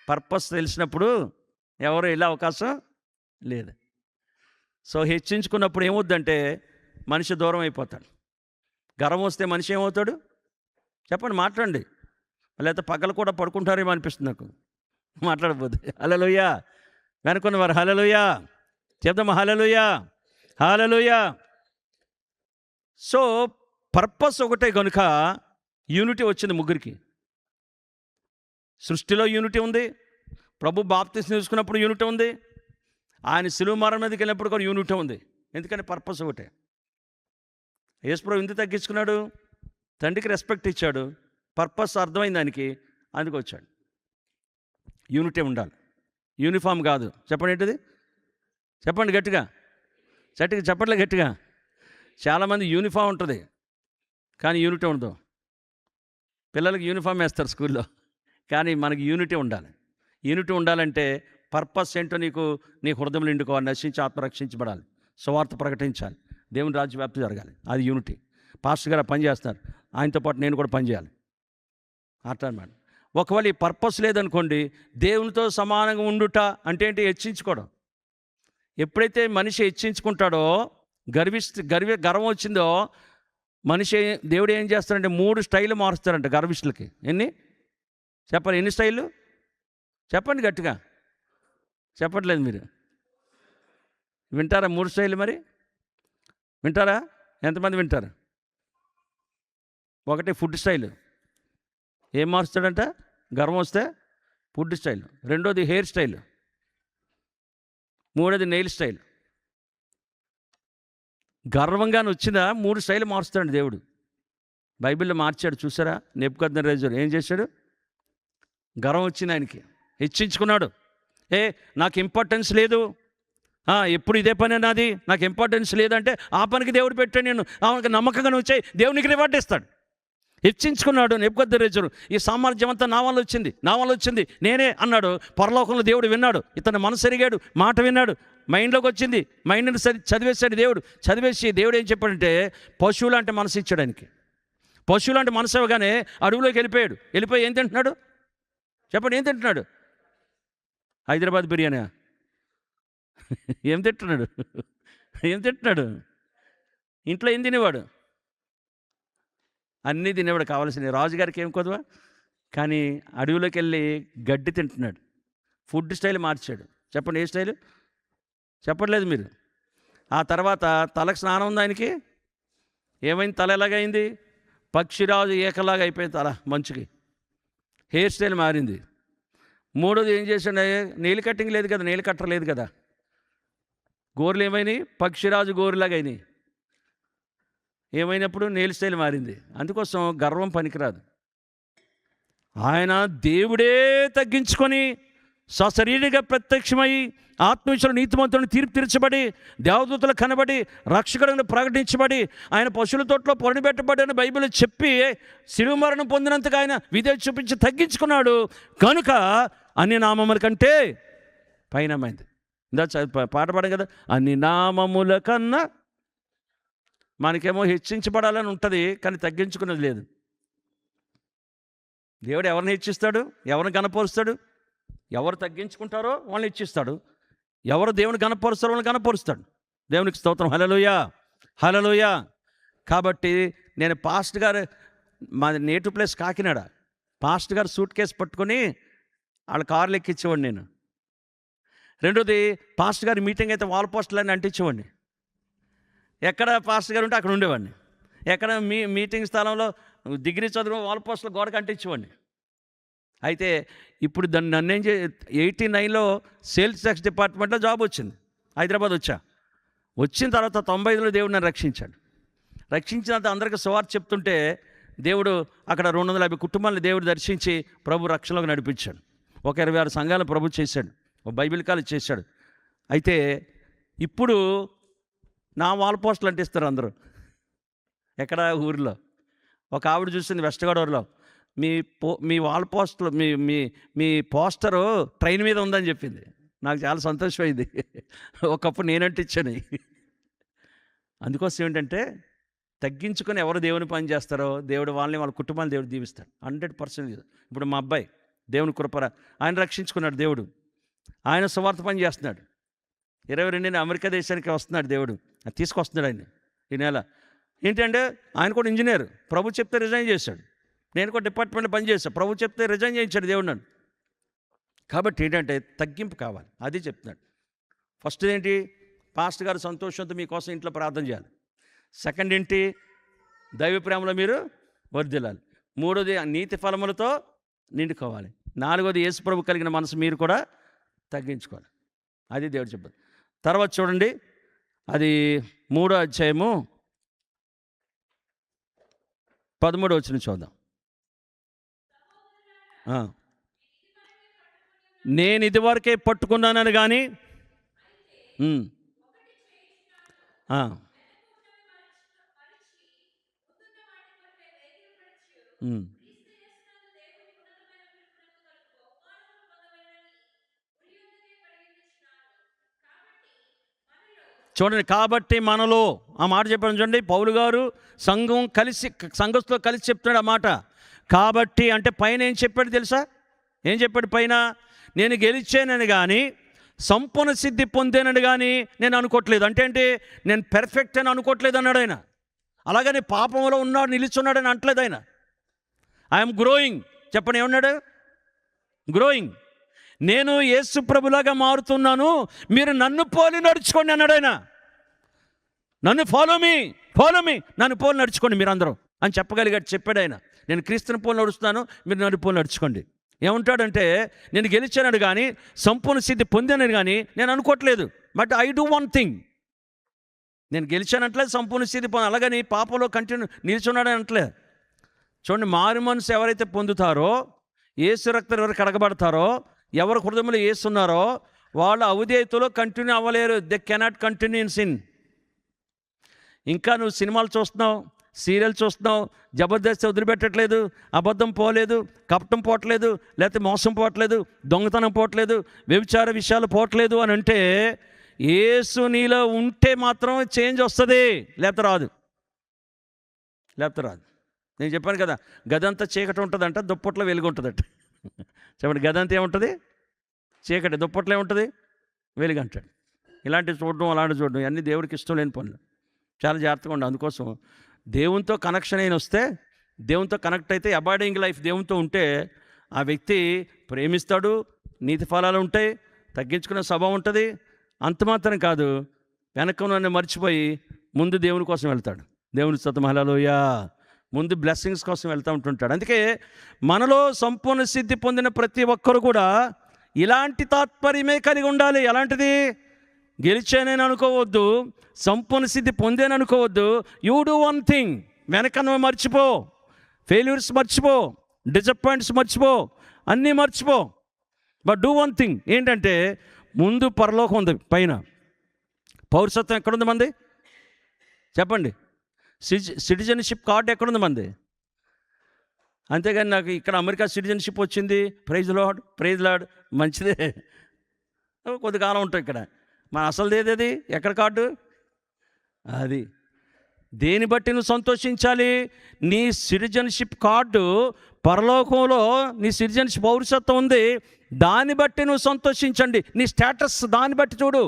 పర్పస్ తెలిసినప్పుడు ఎవరు వెళ్ళే అవకాశం లేదు. సో హెచ్చించుకున్నప్పుడు ఏమవుద్దంటే మనిషి దూరం అయిపోతాడు. గర్వం వస్తే మనిషి ఏమవుతాడు? చెప్పండి, మాట్లాడండి. లేకపోతే పగలు కూడా పడుకుంటారేమో అనిపిస్తుంది నాకు మాట్లాడబోదు. హల్లెలూయా. వెనుకున్న వారు హల్లెలూయా చెప్దామా? హల్లెలూయా, హల్లెలూయా. సో పర్పస్ ఒకటే కనుక యూనిటీ వచ్చింది ముగ్గురికి. సృష్టిలో యూనిటీ ఉంది, ప్రభు బాప్తిస్మం తీసుకున్నప్పుడు యూనిటీ ఉంది, ఆయన శిలువ మరణం మీదకి వెళ్ళినప్పుడు కూడా యూనిటీ ఉంది. ఎందుకని? పర్పస్ ఒకటే. యేసు ప్రభు ఎందుకు తగ్గించుకున్నాడు? తండ్రికి రెస్పెక్ట్ ఇచ్చాడు. పర్పస్ అర్థమైంది దానికి, అందుకు వచ్చాడు. యూనిటీ ఉండాలి, యూనిఫామ్ కాదు. చెప్పండి, ఏంటిది? చెప్పండి గట్టిగా గట్టిగా చెప్పట్లే గట్టిగా. చాలామంది యూనిఫామ్ ఉంటుంది కానీ యూనిటీ ఉండదు. పిల్లలకి యూనిఫామ్ వేస్తారు స్కూల్లో, కానీ మనకి యూనిటీ ఉండాలి. యూనిటీ ఉండాలంటే పర్పస్ ఏంటో నీ హృదయంలో నిండుకోవాలి. నశించి ఆత్మ రక్షించబడాలి, సువార్త ప్రకటించాలి, దేవుని రాజ్య వ్యాప్తి జరగాలి. అది యూనిటీ. పాస్టర్ గారు పని చేస్తున్నారు, ఆయనతో పాటు నేను కూడా పనిచేయాలి. అట్లా అన్నమాట. ఒకవేళ ఈ పర్పస్ లేదనుకోండి, దేవునితో సమానంగా ఉండుట అంటే ఏంటి? హెచ్చించుకోవడం. ఎప్పుడైతే మనిషి హెచ్చించుకుంటాడో, గర్వం వచ్చిందో, మనిషి దేవుడు ఏం చేస్తాడంటే 3 స్టైల్ మారుస్తాడంట గర్విష్ఠులకి. ఎన్ని చెప్పాలి? ఎన్ని స్టైళ్ళు చెప్పండి గట్టిగా. చెప్పట్లేదు మీరు. వింటారా 3 స్టైల్? మరి వింటారా? ఎంతమంది వింటారు? ఒకటి ఫుడ్ స్టైల్. ఏం మారుస్తాడంట? గర్వం వస్తే ఫుడ్ స్టైల్. రెండోది హెయిర్ స్టైల్. మూడోది నెయిల్ స్టైల్. గర్వంగానే వచ్చిందా 3 స్టైల్ మారుస్తాడు దేవుడు. బైబిల్లో మార్చాడు చూసారా? నెబుకద్నెజరు ఏం చేశాడు? గర్వం వచ్చింది ఆయనకి, హెచ్చించుకున్నాడు. నాకు ఇంపార్టెన్స్ లేదు, ఎప్పుడు ఇదే పని నాది, నాకు ఇంపార్టెన్స్ లేదంటే ఆ పనికి దేవుడు పెట్టాడు. నేను ఆమెకు నమ్మకంగా నువ్వు చేయి, దేవునికి రివార్డ్ ఇస్తాడు. హెచ్చించుకున్నాడు నెబుకద్నెజరు. ఈ సామర్థ్యం అంతా నా వల్ల వచ్చింది, నేనే అన్నాడు. పరలోకంలో దేవుడు విన్నాడు, ఇతను మనసు ఎరిగాడు, మాట విన్నాడు, మైండ్లోకి వచ్చింది. మైండ్ని చదివేశాడు దేవుడు. చదివేసి దేవుడు ఏం చెప్పాడంటే, పశువులు అంటే మనసు ఇచ్చాడు ఆయనకి. పశువులు అంటే మనసు ఇవ్వగానే అడవిలోకి వెళ్ళిపోయి ఏం తింటున్నాడు చెప్పండి? ఏం తింటున్నాడు? హైదరాబాద్ బిర్యానీ. ఏం తింటున్నాడు? ఇంట్లో ఏం తినేవాడు? అన్నీ తినేవాడు కావాల్సినవి. రాజుగారికి ఏం కొదవా? కానీ అడవిలోకి వెళ్ళి గడ్డి తింటున్నాడు. ఫుడ్ స్టైల్ మార్చాడు. చెప్పండి ఏ స్టైలు? చెప్పట్లేదు మీరు. ఆ తర్వాత తలకు స్నానం ఉంది ఆయనకి. ఏమైంది? తల ఎలాగైంది? పక్షిరాజు ఏకలాగా అయిపోయింది తల మంచుకి. హెయిర్ స్టైల్ మారింది. మూడోది ఏం చేశాడు? నెయిల్ కట్టింగ్ లేదు కదా, నెయిల్ కట్టర్ లేదు కదా. గోర్లు ఏమైనాయి? పక్షిరాజు గోరులాగా అయినాయి. ఏమైనప్పుడు నెయిల్ స్టైల్ మారింది. అందుకోసం గర్వం పనికిరాదు. ఆయన దేవుడే తగ్గించుకొని సశరీరంగా ప్రత్యక్షమై ఆత్మవిషయంలో నీతిమంతులను తీర్పు తీర్చబడి దేవదూతలు కనబడి రక్షకుడిని ప్రకటించబడి ఆయన పశువుల తోటలో పొరనిపెట్టబడి అని బైబిల్ చెప్పి శిలువ మరణం పొందినంతగా ఆయన విధేయత చూపించి తగ్గించుకున్నాడు. కనుక అన్ని నామముల కంటే పైనమైంది. ఇందా పాట పాడాం కదా, అన్ని నామముల కన్నా. మనకేమో హెచ్చించబడాలని ఉంటుంది, కానీ తగ్గించుకున్నది లేదు. దేవుడు ఎవరిని హెచ్చిస్తాడు? ఎవరిని గణపరుస్తాడు? ఎవరు తగ్గించుకుంటారో వాళ్ళని హెచ్చిస్తాడు. ఎవరు దేవుని గణపరుస్తారో వాళ్ళని గణపరుస్తాడు. దేవునికి స్తోత్రం. హల్లెలూయా, హల్లెలూయా. కాబట్టి నేను పాస్టర్ గారు, మాది నేటివ్ ప్లేస్ కాకినాడ. పాస్టర్ గారు సూట్ కేసు పట్టుకొని వాళ్ళ కార్లు ఎక్కించేవాడిని నేను. రెండోది పాస్టర్ గారి మీటింగ్ అయితే వాల్ పోస్టులన్నీ అంటించేవాడిని. ఎక్కడ పాస్టర్ గారు ఉంటే అక్కడ ఉండేవాడిని. ఎక్కడ మీటింగ్ స్థలంలో డిగ్రీ చదువు వాల్ పోస్టులు గోడకు అంటించేవాడిని. అయితే ఇప్పుడు నన్ను ఏం 89లో సేల్స్ ట్యాక్స్ డిపార్ట్మెంట్లో జాబ్ వచ్చింది. హైదరాబాద్ వచ్చిన తర్వాత 95లో దేవుడు నన్ను రక్షించాడు. రక్షించినంత అందరికీ సువార్త చెప్తుంటే దేవుడు అక్కడ 250 కుటుంబాలను దేవుడు దర్శించి ప్రభు రక్షణలోకి నడిపించాడు. ఒక 26 సంఘాలను ప్రభు చేశాడు. ఒక బైబిల్ కాలేజ్ చేశాడు. అయితే ఇప్పుడు నా వాల్ పోస్టులు అంటిస్తారు అందరూ. ఎక్కడ? ఊరిలో. ఒక ఆవిడ చూసింది వెస్ట్ గోదావరిలో, మీ వాల్ పోస్టులు మీ పోస్టరు ట్రైన్ మీద ఉందని చెప్పింది. నాకు చాలా సంతోషమైంది. ఒకప్పుడు నేనంటే ఇచ్చాను. అందుకోసం ఏంటంటే తగ్గించుకొని ఎవరు దేవుని పని చేస్తారో దేవుడు వాళ్ళ కుటుంబాన్ని దేవుడు దీవిస్తాడు 100%. ఇప్పుడు మా అబ్బాయి దేవుని కృపర ఆయన రక్షించుకున్నాడు. దేవుడు ఆయన సువార్త పని చేస్తున్నాడు. 22న అమెరికా దేశానికి వస్తున్నాడు. దేవుడు తీసుకొస్తున్నాడు ఆయన ఈ నెల. ఏంటంటే ఆయన కూడా ఇంజనీర్. ప్రభు చెప్తే రిజైన్ చేశాడు. నేను కూడా డిపార్ట్మెంట్లో పనిచేస్తాను. ప్రభు చెప్తే రిజైన్ చేయించాడు దేవుడు నన్ను. కాబట్టి ఏంటంటే తగ్గింపు కావాలి, అది చెప్తున్నాడు. ఫస్ట్ ఏంటి? పాస్టర్ గారు సంతోషంతో మీకోసం ఇంట్లో ప్రార్థన చేయాలి. సెకండ్ ఏంటి? దైవ ప్రేమలో మీరు వర్ధిల్లాలి. మూడోది నీతి ఫలములతో నిండుకోవాలి. నాలుగోది యేసు ప్రభు కలిగిన మనసు మీరు కూడా తగ్గించుకోవాలి. అది దేవుడు చెప్పారు. తర్వాత చూడండి, అది 3వ అధ్యాయము 13వ వచనం చూద్దాం. నేను ఇదివరకే పట్టుకున్నానని కానీ ఆ. ఉమ్. చూడండి, కాబట్టి మనలో ఆ మాట చెప్పాను చూడండి. పౌలు గారు సంఘస్థులో కలిసి చెప్తున్నాడు ఆ మాట. కాబట్టి అంటే పైన ఏం చెప్పాడు తెలుసా? ఏం చెప్పాడు పైన? నేను గెలిచానని కానీ సంపూర్ణ సిద్ధి పొందానని కానీ నేను అనుకోవట్లేదు. అంటే ఏంటి? నేను పెర్ఫెక్ట్ అని అనుకోవట్లేదు అన్నాడు ఆయన. అలాగని పాపంలో ఉన్నాడు నిలుచున్నాడని అంటలేదు ఆయన. I'm growing. చెప్పండి, ఏమన్నాడు? గ్రోయింగ్. నేను యేసు ప్రభులాగా మారుతున్నాను, మీరు నన్ను పోలి నడుచుకోండి అన్నాడు ఆయన. నన్ను ఫాలో మీ, నన్ను పోలి నడుచుకోండి మీరు అందరూ అని చెప్పగలిగాడు, చెప్పాడు ఆయన. నేను క్రీస్తుని పోలి నడుస్తున్నాను, మీరు నన్ను పోలి నడుచుకోండి. ఏమంటాడంటే, నేను గెలిచానని కానీ సంపూర్ణ సిద్ధి పొందానని కానీ నేను అనుకోవట్లేదు. But I do one thing. నేను గెలిచానట్లేదు, సంపూర్ణ సిద్ధి అలాగని పాపంలో కంటిన్యూ నిల్చున్నాడని అంటలేదు. చూడండి, మారు మనసు ఎవరైతే పొందుతారో, యేసు రక్తం ఎవరు కడగబడతారో, ఎవరు హృదయంలో యేసున్నారో వాళ్ళు అవిధేయతలో కంటిన్యూ అవ్వలేరు. They cannot continue in sin. ఇంకా నువ్వు సినిమాలు చూస్తున్నావు, సీరియల్ చూస్తున్నావు, జబర్దస్త్ వదిలిపెట్టట్లేదు, అబద్ధం పోలేదు, కపటం పోవట్లేదు, లేకపోతే మోసం పోవట్లేదు, దొంగతనం పోవట్లేదు, వ్యభిచార విషయాలు పోవట్లేదు అని అంటే యేసు నీలో ఉంటే మాత్రం చేంజ్ వస్తుంది, లేకపోతే రాదు. నేను చెప్పాను కదా, గదంతా చీకటి ఉంటుందంట, దుప్పట్లో వెలుగు ఉంటుందట. చెప్పండి, గదంతా ఏముంటుంది? చీకటి, దుప్పట్లో ఏముంటుంది? వెలుగు అంటాడు. ఇలాంటివి చూడడం, అలాంటివి చూడడం అన్నీ దేవుడికి ఇష్టం లేని పనులు. చాలా జాగ్రత్తగా ఉండాలి. అందుకోసం దేవునితో కనెక్షన్ అయిన వస్తే, దేవునితో కనెక్ట్ అయితే, అబాయిడింగ్ లైఫ్ దేవునితో ఉంటే ఆ వ్యక్తి ప్రేమిస్తాడు, నీతి ఫలాలు ఉంటాయి, తగ్గించుకునే స్వభావం ఉంటుంది. అంత మాత్రం కాదు, వెనకను మర్చిపోయి ముందు దేవుని కోసం వెళ్తాడు. దేవుని స్తుతి, హల్లెలూయా. ముందు బ్లెస్సింగ్స్ కోసం వెళ్తూ ఉంటుంటాడు. అందుకే మనలో సంపూర్ణ సిద్ధి పొందిన ప్రతి ఒక్కరు కూడా ఇలాంటి తాత్పర్యమే కలిగి ఉండాలి. ఎలాంటిది? గెలిచానని అనుకోవద్దు, సంపూర్ణ సిద్ధి పొందేని అనుకోవద్దు. You do one thing. వెనకను మర్చిపో, ఫెయిల్యూర్స్ మర్చిపో, డిసప్పాయింట్స్ మర్చిపో, అన్నీ మర్చిపో. But do one thing. ఏంటంటే, ముందు పరలోకం ఉంది, పైన పౌరసత్వం ఎక్కడుంది మంది? చెప్పండి. సిటిజన్షిప్ కార్డు ఎక్కడుంది మంది? అంతేగాని నాకు ఇక్కడ అమెరికా సిటిజన్షిప్ వచ్చింది, ప్రైజ్ లార్డ్ మంచిదే, కొద్ది కాలం ఉంటాం ఇక్కడ. మన అసలు ఏది? ఎక్కడ కార్డు అది? దేని బట్టి నువ్వు సంతోషించాలి? నీ సిటిజన్షిప్ కార్డు పరలోకంలో నీ సిటిజన్షిప్ పౌరసత్వం ఉంది, దాన్ని బట్టి నువ్వు సంతోషించండి. నీ స్టేటస్ దాన్ని బట్టి చూడు,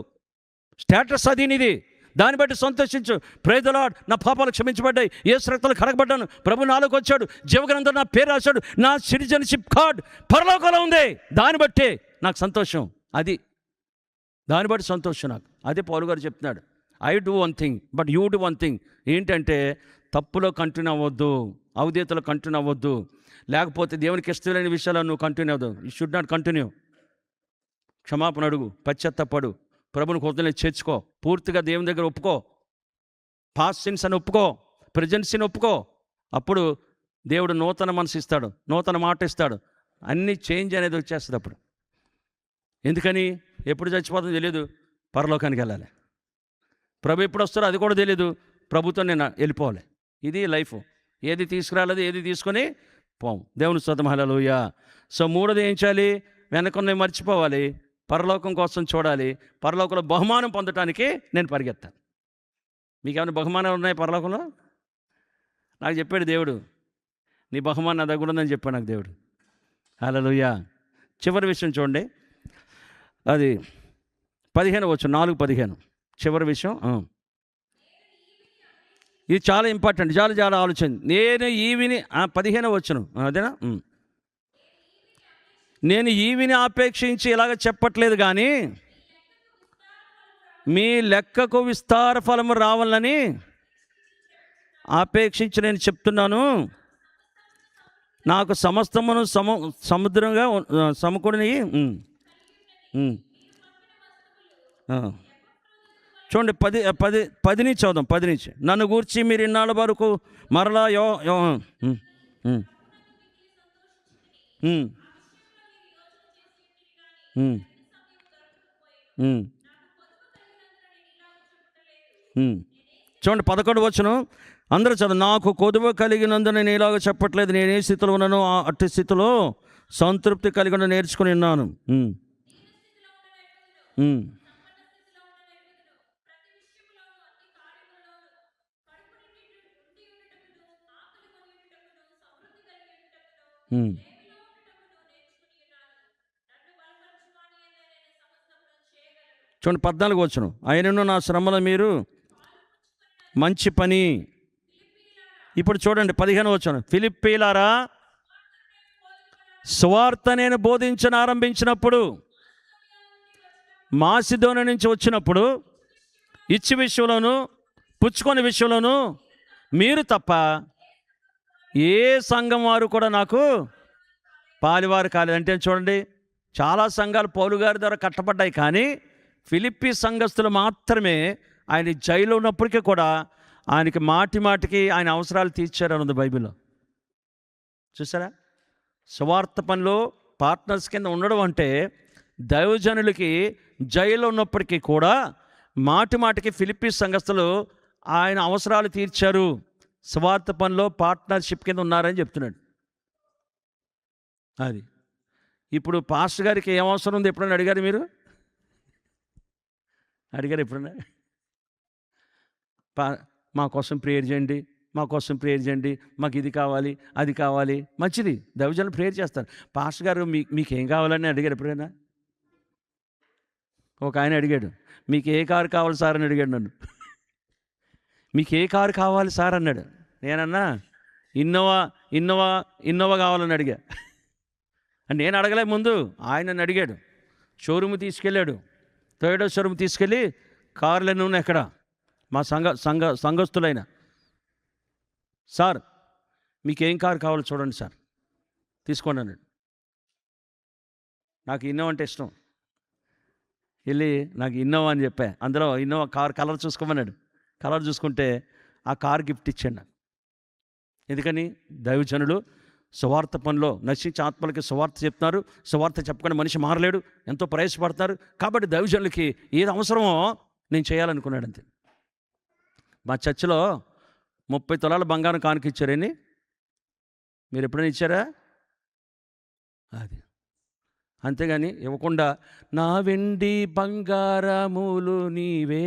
స్టేటస్ అది నీది, దాన్ని బట్టి సంతోషించు. ప్రైజ్ ది లార్డ్, నా పాపాలు క్షమించబడ్డాయి, యేసు రక్తంలో కడగబడ్డాను, ప్రభు నాలోకి వచ్చాడు, జీవగ్రంథంలో నా పేరు రాశాడు, నా సిటిజన్షిప్ కార్డ్ పరలోకంలో ఉంది, దాన్ని బట్టి నాకు సంతోషం. అది దాన్ని బట్టి సంతోషం నాకు. అదే పౌలు గారు చెప్తున్నాడు, I do one thing but you do one thing. ఏంటంటే, తప్పులో కంటిన్యూ అవ్వద్దు, అవిధేతలో కంటిన్యూ అవ్వద్దు, లేకపోతే దేవునికి ఇష్టమైన విషయాల్లో నువ్వు కంటిన్యూ అవ్వద్దు. You should not continue. క్షమాపణ అడుగు, పశ్చాత్తపడు, ప్రభుని హృదయంలో చేర్చుకో, పూర్తిగా దేవుని దగ్గర ఒప్పుకో, పాస్ట్ సిన్స్ అని ఒప్పుకో, ప్రెజెంట్ సిన్ ఒప్పుకో. అప్పుడు దేవుడు నూతన మనసు ఇస్తాడు, నూతన మాట ఇస్తాడు, అన్నీ చేంజ్ అనేది వచ్చేస్తుంది అప్పుడు. ఎందుకని? ఎప్పుడు చచ్చిపోతుందో తెలియదు, పరలోకానికి వెళ్ళాలి. ప్రభు ఎప్పుడు వస్తారో అది కూడా తెలియదు, ప్రభుత్వం నేను వెళ్ళిపోవాలి. ఇది లైఫ్. ఏది తీసుకురాలేదు, ఏది తీసుకొని పోం. దేవుని స్తుతి, హల్లెలూయా. సో మూడోది ఏం చేయాలి? వెనకనే మర్చిపోవాలి, పరలోకం కోసం చూడాలి. పరలోకంలో బహుమానం పొందటానికి నేను పరిగెత్తాను. మీకు ఏమైనా బహుమానాలు ఉన్నాయి పరలోకంలో? నాకు చెప్పాడు దేవుడు, నీ బహుమానం నా దగ్గర ఉందని చెప్పాడు నాకు దేవుడు. హల్లెలూయా. చివరి విషయం చూడండి, అది 15 వచ్చు, 4:15 చివరి విషయం. ఇది చాలా ఇంపార్టెంట్, చాలా ఆలోచన. నేను ఈవిని 15 వచ్చును, అదేనా? నేను ఈవిని ఆపేక్షించి ఇలాగ చెప్పట్లేదు, కానీ మీ లెక్కకు విస్తార ఫలము రావాలని ఆపేక్షించి నేను చెప్తున్నాను. నాకు సమస్తమును సముద్రంగా సమకూడిని. చూడండి, 10 నుంచి చదుదాం. 10 నుంచి, నన్ను గూర్చి మీరు ఇన్నాళ్ళ వరకు మరలా చూడండి 11 వచనం అందరూ చదువు. నాకు కొదువ కలిగినందున నేను ఇలాగ చెప్పట్లేదు, నేను ఏ స్థితిలో ఉన్నానో అట్టి స్థితిలో సంతృప్తి కలిగి నేర్చుకుని ఉన్నాను. చూడండి 14 వచనం. ఆయనను నా శ్రమలో మీరు మంచి పని. ఇప్పుడు చూడండి 15 వచనం. ఫిలిప్పీలారా, సువార్త నేను బోధించను ఆరంభించినప్పుడు, మాసిదోనియ నుంచి వచ్చినప్పుడు, ఇచ్చి విషయంలోను పుచ్చుకొని విషయంలోను మీరు తప్ప ఏ సంఘం వారు కూడా నాకు పాలివారు కాలేదు. అంటే చూడండి, చాలా సంఘాలు పౌలు గారి ద్వారా కట్టబడ్డాయి, కానీ ఫిలిప్పీ సంఘస్థులు మాత్రమే ఆయన జైల్లో ఉన్నప్పటికీ కూడా ఆయనకి మాటికి ఆయన అవసరాలు తీర్చారని ఉంది బైబిల్లో. చూసారా? సువార్త పనిలో పార్ట్నర్స్ కింద ఉండడం అంటే దైవజనులకి జైల్లో ఉన్నప్పటికీ కూడా మాటికి ఫిలిప్పీ సంఘస్థులు ఆయన అవసరాలు తీర్చారు, సువార్త పనిలో పార్ట్నర్షిప్ కింద ఉన్నారని చెప్తున్నాడు. అది ఇప్పుడు పాస్టర్ గారికి ఏం అవసరం ఉంది ఎప్పుడైనా అడిగారు? మీరు అడిగారు ఎప్పుడన్నా? మా కోసం ప్రేయర్ చేయండి, మా కోసం ప్రేయర్ చేయండి, మాకు ఇది కావాలి అది కావాలి. మంచిది, దైవజనులు ప్రేయర్ చేస్తారు. పాస్టర్ గారు మీకేం కావాలని అడిగారు ఎప్పుడైనా? ఒక ఆయన అడిగాడు, మీకు ఏ కారు కావాలి సార్ అని అడిగాడు నన్ను. మీకు ఏ కారు కావాలి సార్ అన్నాడు. నేనన్నా ఇన్నోవా కావాలని అడిగా. నేను అడగలే ముందు, ఆయన నన్ను అడిగాడు. షోరూమ్ తీసుకెళ్ళాడు, టొయోటా షోరూమ్ తీసుకెళ్ళి కార్లన్నీ ఉన్నాయి ఎక్కడ, మా సంఘస్థులైన, సార్ మీకేం కారు కావాలో చూడండి సార్, తీసుకోండి అన్నాడు. నాకు ఇన్నోవా అంటే ఇష్టం. వెళ్ళి నాకు ఇన్నోవా అని చెప్పా. అందులో ఇన్నోవా కార్ కలర్ చూసుకోమన్నాడు. కలర్ చూసుకుంటే ఆ కార్ గిఫ్ట్ ఇచ్చాడు నాకు. ఎందుకని? దైవజనులు సువార్త పనిలో నశించే ఆత్మలకి సువార్త చెప్తున్నారు. సువార్త చెప్పకుండా మనిషి మారలేడు, ఎంతో ప్రయాసపడతారు. కాబట్టి దైవజనులకి ఏది అవసరమో నేను చేయాలనుకున్నాడు అంతే. మా చర్చిలో 30 తులాల బంగారం కానుక ఇచ్చారని మీరు ఎప్పుడైనా ఇచ్చారా? అది అంతేగాని ఇవ్వకుండా నా వెండి బంగారములు నీవే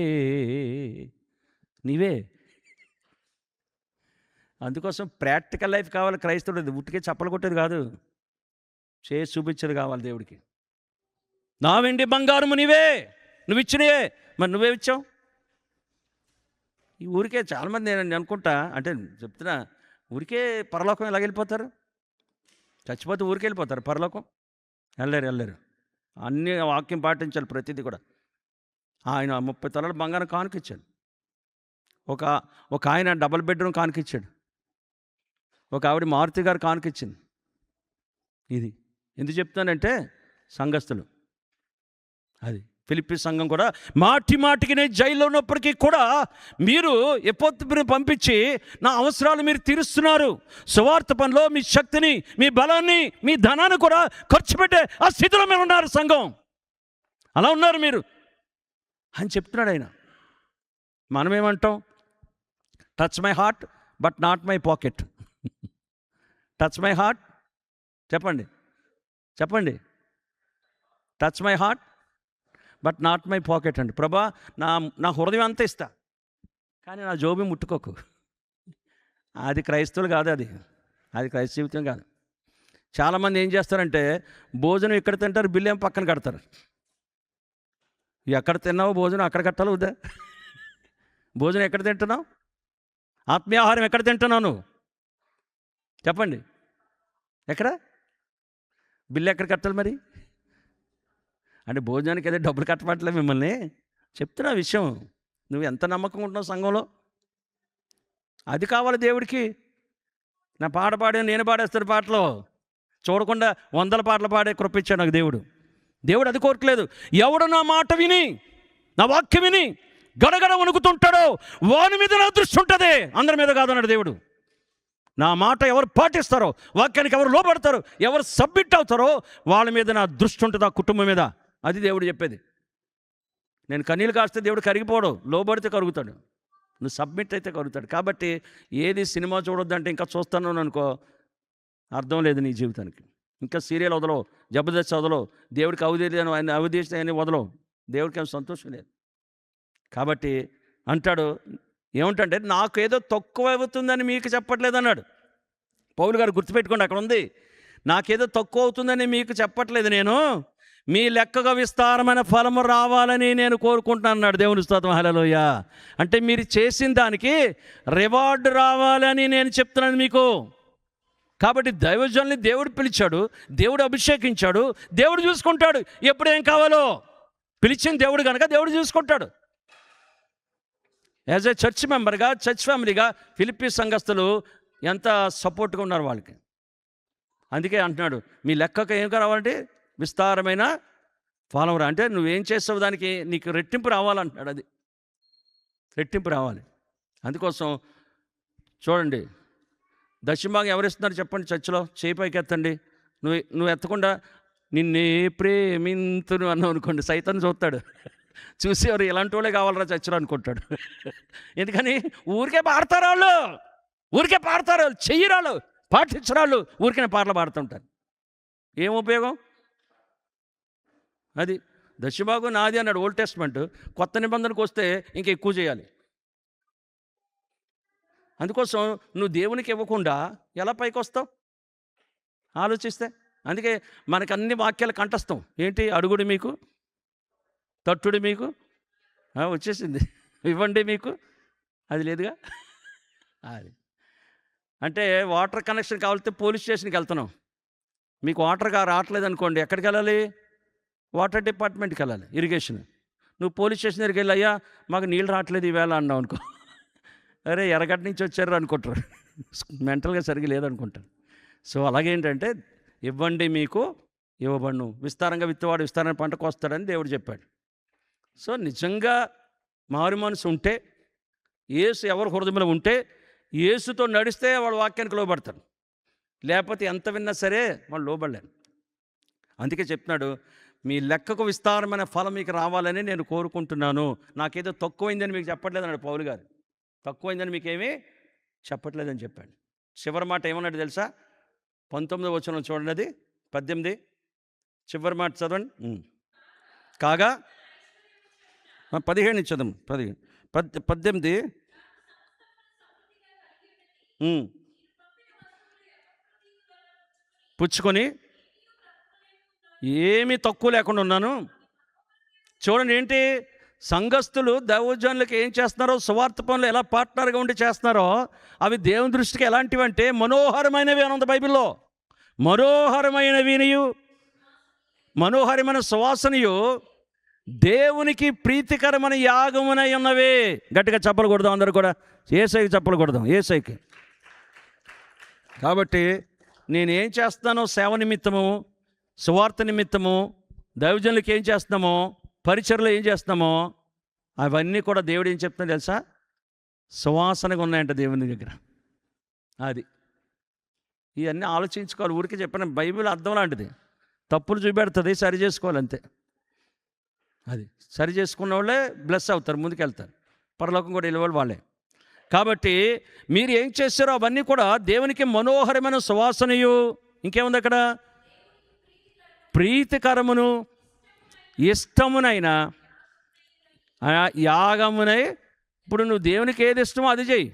అందుకోసం ప్రాక్టికల్ లైఫ్ కావాలి క్రైస్తవుడు. ఉట్టికే చప్పలు కొట్టేది కాదు, చేసి చూపించేది కావాలి దేవుడికి. నా వెండి బంగారము నీవే, నువ్వు ఇచ్చినవే, మరి నువ్వే ఇచ్చావు. ఈ ఊరికే చాలామంది నేను అనుకుంటా, అంటే చెప్తున్నా, ఊరికే పరలోకం ఎలా వెళ్ళిపోతారు? చచ్చిపోతే ఊరికే వెళ్ళిపోతారు పరలోకం? వెళ్ళలేరు. అన్ని వాక్యం పాటించాలి ప్రతిదీ కూడా. ఆయన 30 తులాల బంగారం కానుకిచ్చాడు. ఒక ఆయన డబుల్ బెడ్రూమ్ కానుకిచ్చాడు. ఒక ఆవిడ మారుతి గారు కానుకిచ్చింది. ఇది ఎందుకు చెప్తానంటే సంఘస్థులు, అది ఫిలిప్పీ సంఘం కూడా మాటికి నేను జైల్లో ఉన్నప్పటికీ కూడా మీరు ఎప్పటిని పంపించి నా అవసరాలు మీరు తీరుస్తున్నారు. సువార్త పనిలో మీ శక్తిని, మీ బలాన్ని, మీ ధనాన్ని కూడా ఖర్చు పెట్టే ఆ స్థితిలో మీరు ఉన్నారు. సంఘం అలా ఉన్నారు మీరు అని చెప్తున్నాడు ఆయన. మనమేమంటాం? Touch my heart but not my pocket. Touch my heart, చెప్పండి. Touch my heart but not my pocket అండి. ప్రభా, నా హృదయం అంతా ఇస్తా, కానీ నా జోబి ముట్టుకోకు. అది క్రైస్తవులు కాదు, అది క్రైస్తవ జీవితం కాదు. చాలామంది ఏం చేస్తారంటే భోజనం ఇక్కడ తింటారు, బిల్లు ఏం పక్కన కడతారు. ఎక్కడ తిన్నావో భోజనం అక్కడ కట్టాలి వద్దా? భోజనం ఎక్కడ తింటున్నావు? ఆత్మీయాహారం ఎక్కడ తింటున్నావు నువ్వు? చెప్పండి, ఎక్కడ? బిల్లు ఎక్కడ కట్టాలి మరి? అంటే భోజనానికి ఏదో డబ్బులు కట్టబట్టలే మిమ్మల్ని చెప్తున్నా విషయం. నువ్వు ఎంత నమ్మకంగా ఉంటున్నావు సంఘంలో, అది కావాలి దేవుడికి. నా పాట పాడే నేను పాడేస్తాడు పాటలు, చూడకుండా 100 పాటలు పాడే కృపించాడు నాకు దేవుడు. అది కోరట్లేదు. ఎవడు నా మాట విని, నా వాక్యం విని గడగడ వణుకుతుంటాడో వాని మీద నా దృష్టి ఉంటుంది, అందరి మీద కాదన్నాడు దేవుడు. నా మాట ఎవరు పాటిస్తారో, వాక్యానికి ఎవరు లోబడతారో, ఎవరు సబ్మిట్ అవుతారో వాళ్ళ మీద నా దృష్టి ఉంటుంది, ఆ కుటుంబం మీద. అది దేవుడు చెప్పేది. నేను కన్నీళ్ళు కాస్తే దేవుడు కరిగిపోవడం, లోబడితే కరుగుతాడు. నువ్వు సబ్మిట్ అయితే కలుగుతాడు. కాబట్టి ఏది సినిమా చూడొద్దంటే ఇంకా చూస్తాను అనుకో, అర్థం లేదు నీ జీవితానికి. ఇంకా సీరియల్ వదలవు, జబర్దస్త్ వదలవు, దేవుడికి అవధేయను ఆయన అవధేయని వదలవు, దేవుడికి ఏం సంతోషం లేదు. కాబట్టి అంటాడు, ఏమంటే నాకు ఏదో తక్కువ అవుతుందని మీకు చెప్పట్లేదు అన్నాడు పౌలు గారు. గుర్తుపెట్టుకోండి, అక్కడ ఉంది, నాకేదో తక్కువ అవుతుందని మీకు చెప్పట్లేదు, నేను మీ లెక్కగా విస్తారమైన ఫలము రావాలని నేను కోరుకుంటున్నాను అన్నాడు. దేవుని స్తోత్రం, హల్లెలూయా. అంటే మీరు చేసిన దానికి రివార్డు రావాలని నేను చెప్తున్నాను మీకు. కాబట్టి దైవజనుల్ని దేవుడు పిలిచాడు, దేవుడు అభిషేకించాడు, దేవుడు చూసుకుంటాడు ఎప్పుడు ఏం కావాలో. పిలిచిన దేవుడు కనుక దేవుడు చూసుకుంటాడు. యాజ్ ఏ చర్చ్ మెంబర్గా, చర్చ్ ఫ్యామిలీగా ఫిలిప్పీ సంఘస్థులు ఎంత సపోర్ట్గా ఉన్నారు వాళ్ళకి. అందుకే అంటున్నాడు, మీ లెక్కకు ఏం కావాలంటే విస్తారమైన ఫలం రా. అంటే నువ్వేం చేస్తావు దానికి నీకు రెట్టింపు రావాలంటున్నాడు. అది రెట్టింపు రావాలి. అందుకోసం చూడండి, దశమభాగం ఎవరిస్తున్నారు చెప్పండి చర్చిలో? చేయి పైకి ఎత్తండి. నువ్వు ఎత్తకుండా నిన్నే ప్రేమింతును అన్నావు అనుకోండి, సైతం చూస్తాడు, చూసి ఎవరు ఇలాంటి వాళ్ళే కావాలరా చర్చిలో అనుకుంటాడు. ఎందుకని ఊరికే పాడతారు వాళ్ళు, ఊరికే పాడతారు, చెయ్యరాళ్ళు, పాటించరాళ్ళు, ఊరికే పాటలు పాడుతుంటారు. ఏం ఉపయోగం? అది దశమభాగం నాది అన్నాడు ఓల్డ్ టెస్ట్మెంట్. కొత్త నిబంధనకు వస్తే ఇంకా ఎక్కువ చేయాలి. అందుకోసం నువ్వు దేవునికి ఇవ్వకుండా ఎలా పైకి వస్తావు ఆలోచిస్తే. అందుకే మనకు అన్ని వాక్యాలు కంఠస్థం. ఏంటి? అడుగుడు మీకు, తట్టుడు మీకు, వచ్చేసింది, ఇవ్వండి మీకు, అది లేదుగా. అది అంటే వాటర్ కనెక్షన్ కావాలంటే పోలీస్ స్టేషన్కి వెళ్తున్నాం, మీకు వాటర్గా రావట్లేదు అనుకోండి, ఎక్కడికి వెళ్ళాలి? వాటర్ డిపార్ట్మెంట్కి వెళ్ళాలి, ఇరిగేషన్. నువ్వు పోలీస్ స్టేషన్ దగ్గరికి వెళ్ళి, అయ్యా మాకు నీళ్ళు రావట్లేదు ఈవేళ అన్నావు అనుకో, అరే ఎర్రగడ్డ నుంచి వచ్చారు అనుకుంటారు, మెంటల్గా సరిగ్గా లేదనుకుంటారు. సో అలాగేంటంటే ఇవ్వండి మీకు ఇవ్వబడును, విస్తారంగా విత్తవాడు విస్తారమైన పంటకు వస్తాడని దేవుడు చెప్పాడు. సో నిజంగా మారు మనసు ఉంటే, యేసు ఎవరి హృదయంలో ఉంటే, యేసుతో నడిస్తే వాడు వాక్యానికి లోబడతాడు. లేకపోతే ఎంత విన్నా సరే వాళ్ళు లోబడలేరు. అందుకే చెప్తున్నాడు, మీ లెక్కకు విస్తారమైన ఫలం మీకు రావాలని నేను కోరుకుంటున్నాను. నాకేదో తక్కువైందని మీకు చెప్పట్లేదు అన్నాడు పౌలు గారు. తక్కువైందని మీకేమీ చెప్పట్లేదని చెప్పాడు. చివరి మాట ఏమన్నాడు తెలుసా? 19వ వచనం చూడండి, అది 18, చివరి మాట చదవండి. కాగా 15 చదవం, 18 పుచ్చుకొని ఏమీ తక్కువ లేకుండా ఉన్నాను. చూడండి, ఏంటి సంఘస్థులు దైవజనులకు ఏం చేస్తున్నారో, సువార్త పనులు ఎలా పార్ట్నర్గా ఉండి చేస్తున్నారో అవి దేవుని దృష్టికి ఎలాంటివి అంటే మనోహరమైనవి అని ఉంది బైబిల్లో. మనోహరమైనవినియు, మనోహరమైన సువాసనయు, దేవునికి ప్రీతికరమైన యాగమునై ఉన్నవే. గట్టిగా చప్పలు కొడదాం అందరూ కూడా, యేసయ్యకి చప్పలు కొడదాం, యేసయ్యకి. కాబట్టి నేనేం చేస్తానో సేవ నిమిత్తము, సువార్త నిమిత్తము, దైవజనులకు ఏం చేస్తున్నామో, పరిచర్లో ఏం చేస్తున్నామో అవన్నీ కూడా దేవుడు ఏం చెప్తున్నా తెలుసా? సువాసనగా ఉన్నాయంట దేవుని దగ్గర. అది ఇవన్నీ ఆలోచించుకోవాలి. ఊరికి చెప్పిన బైబిల్ అర్థం లాంటిది, తప్పులు చూపెడుతుంది, సరి చేసుకోవాలి అంతే. అది సరి చేసుకున్న వాళ్ళే బ్లెస్ అవుతారు, ముందుకెళ్తారు, పరలోకం కూడా వెళ్ళేవాళ్ళు వాళ్ళే. కాబట్టి మీరు ఏం చేస్తారో అవన్నీ కూడా దేవునికి మనోహరమైన సువాసనయు, ఇంకేముంది అక్కడ? ప్రీతికరమును ఇష్టమునైన యాగమునై. ఇప్పుడు నువ్వు దేవునికి ఏది ఇష్టమో అది చేయి.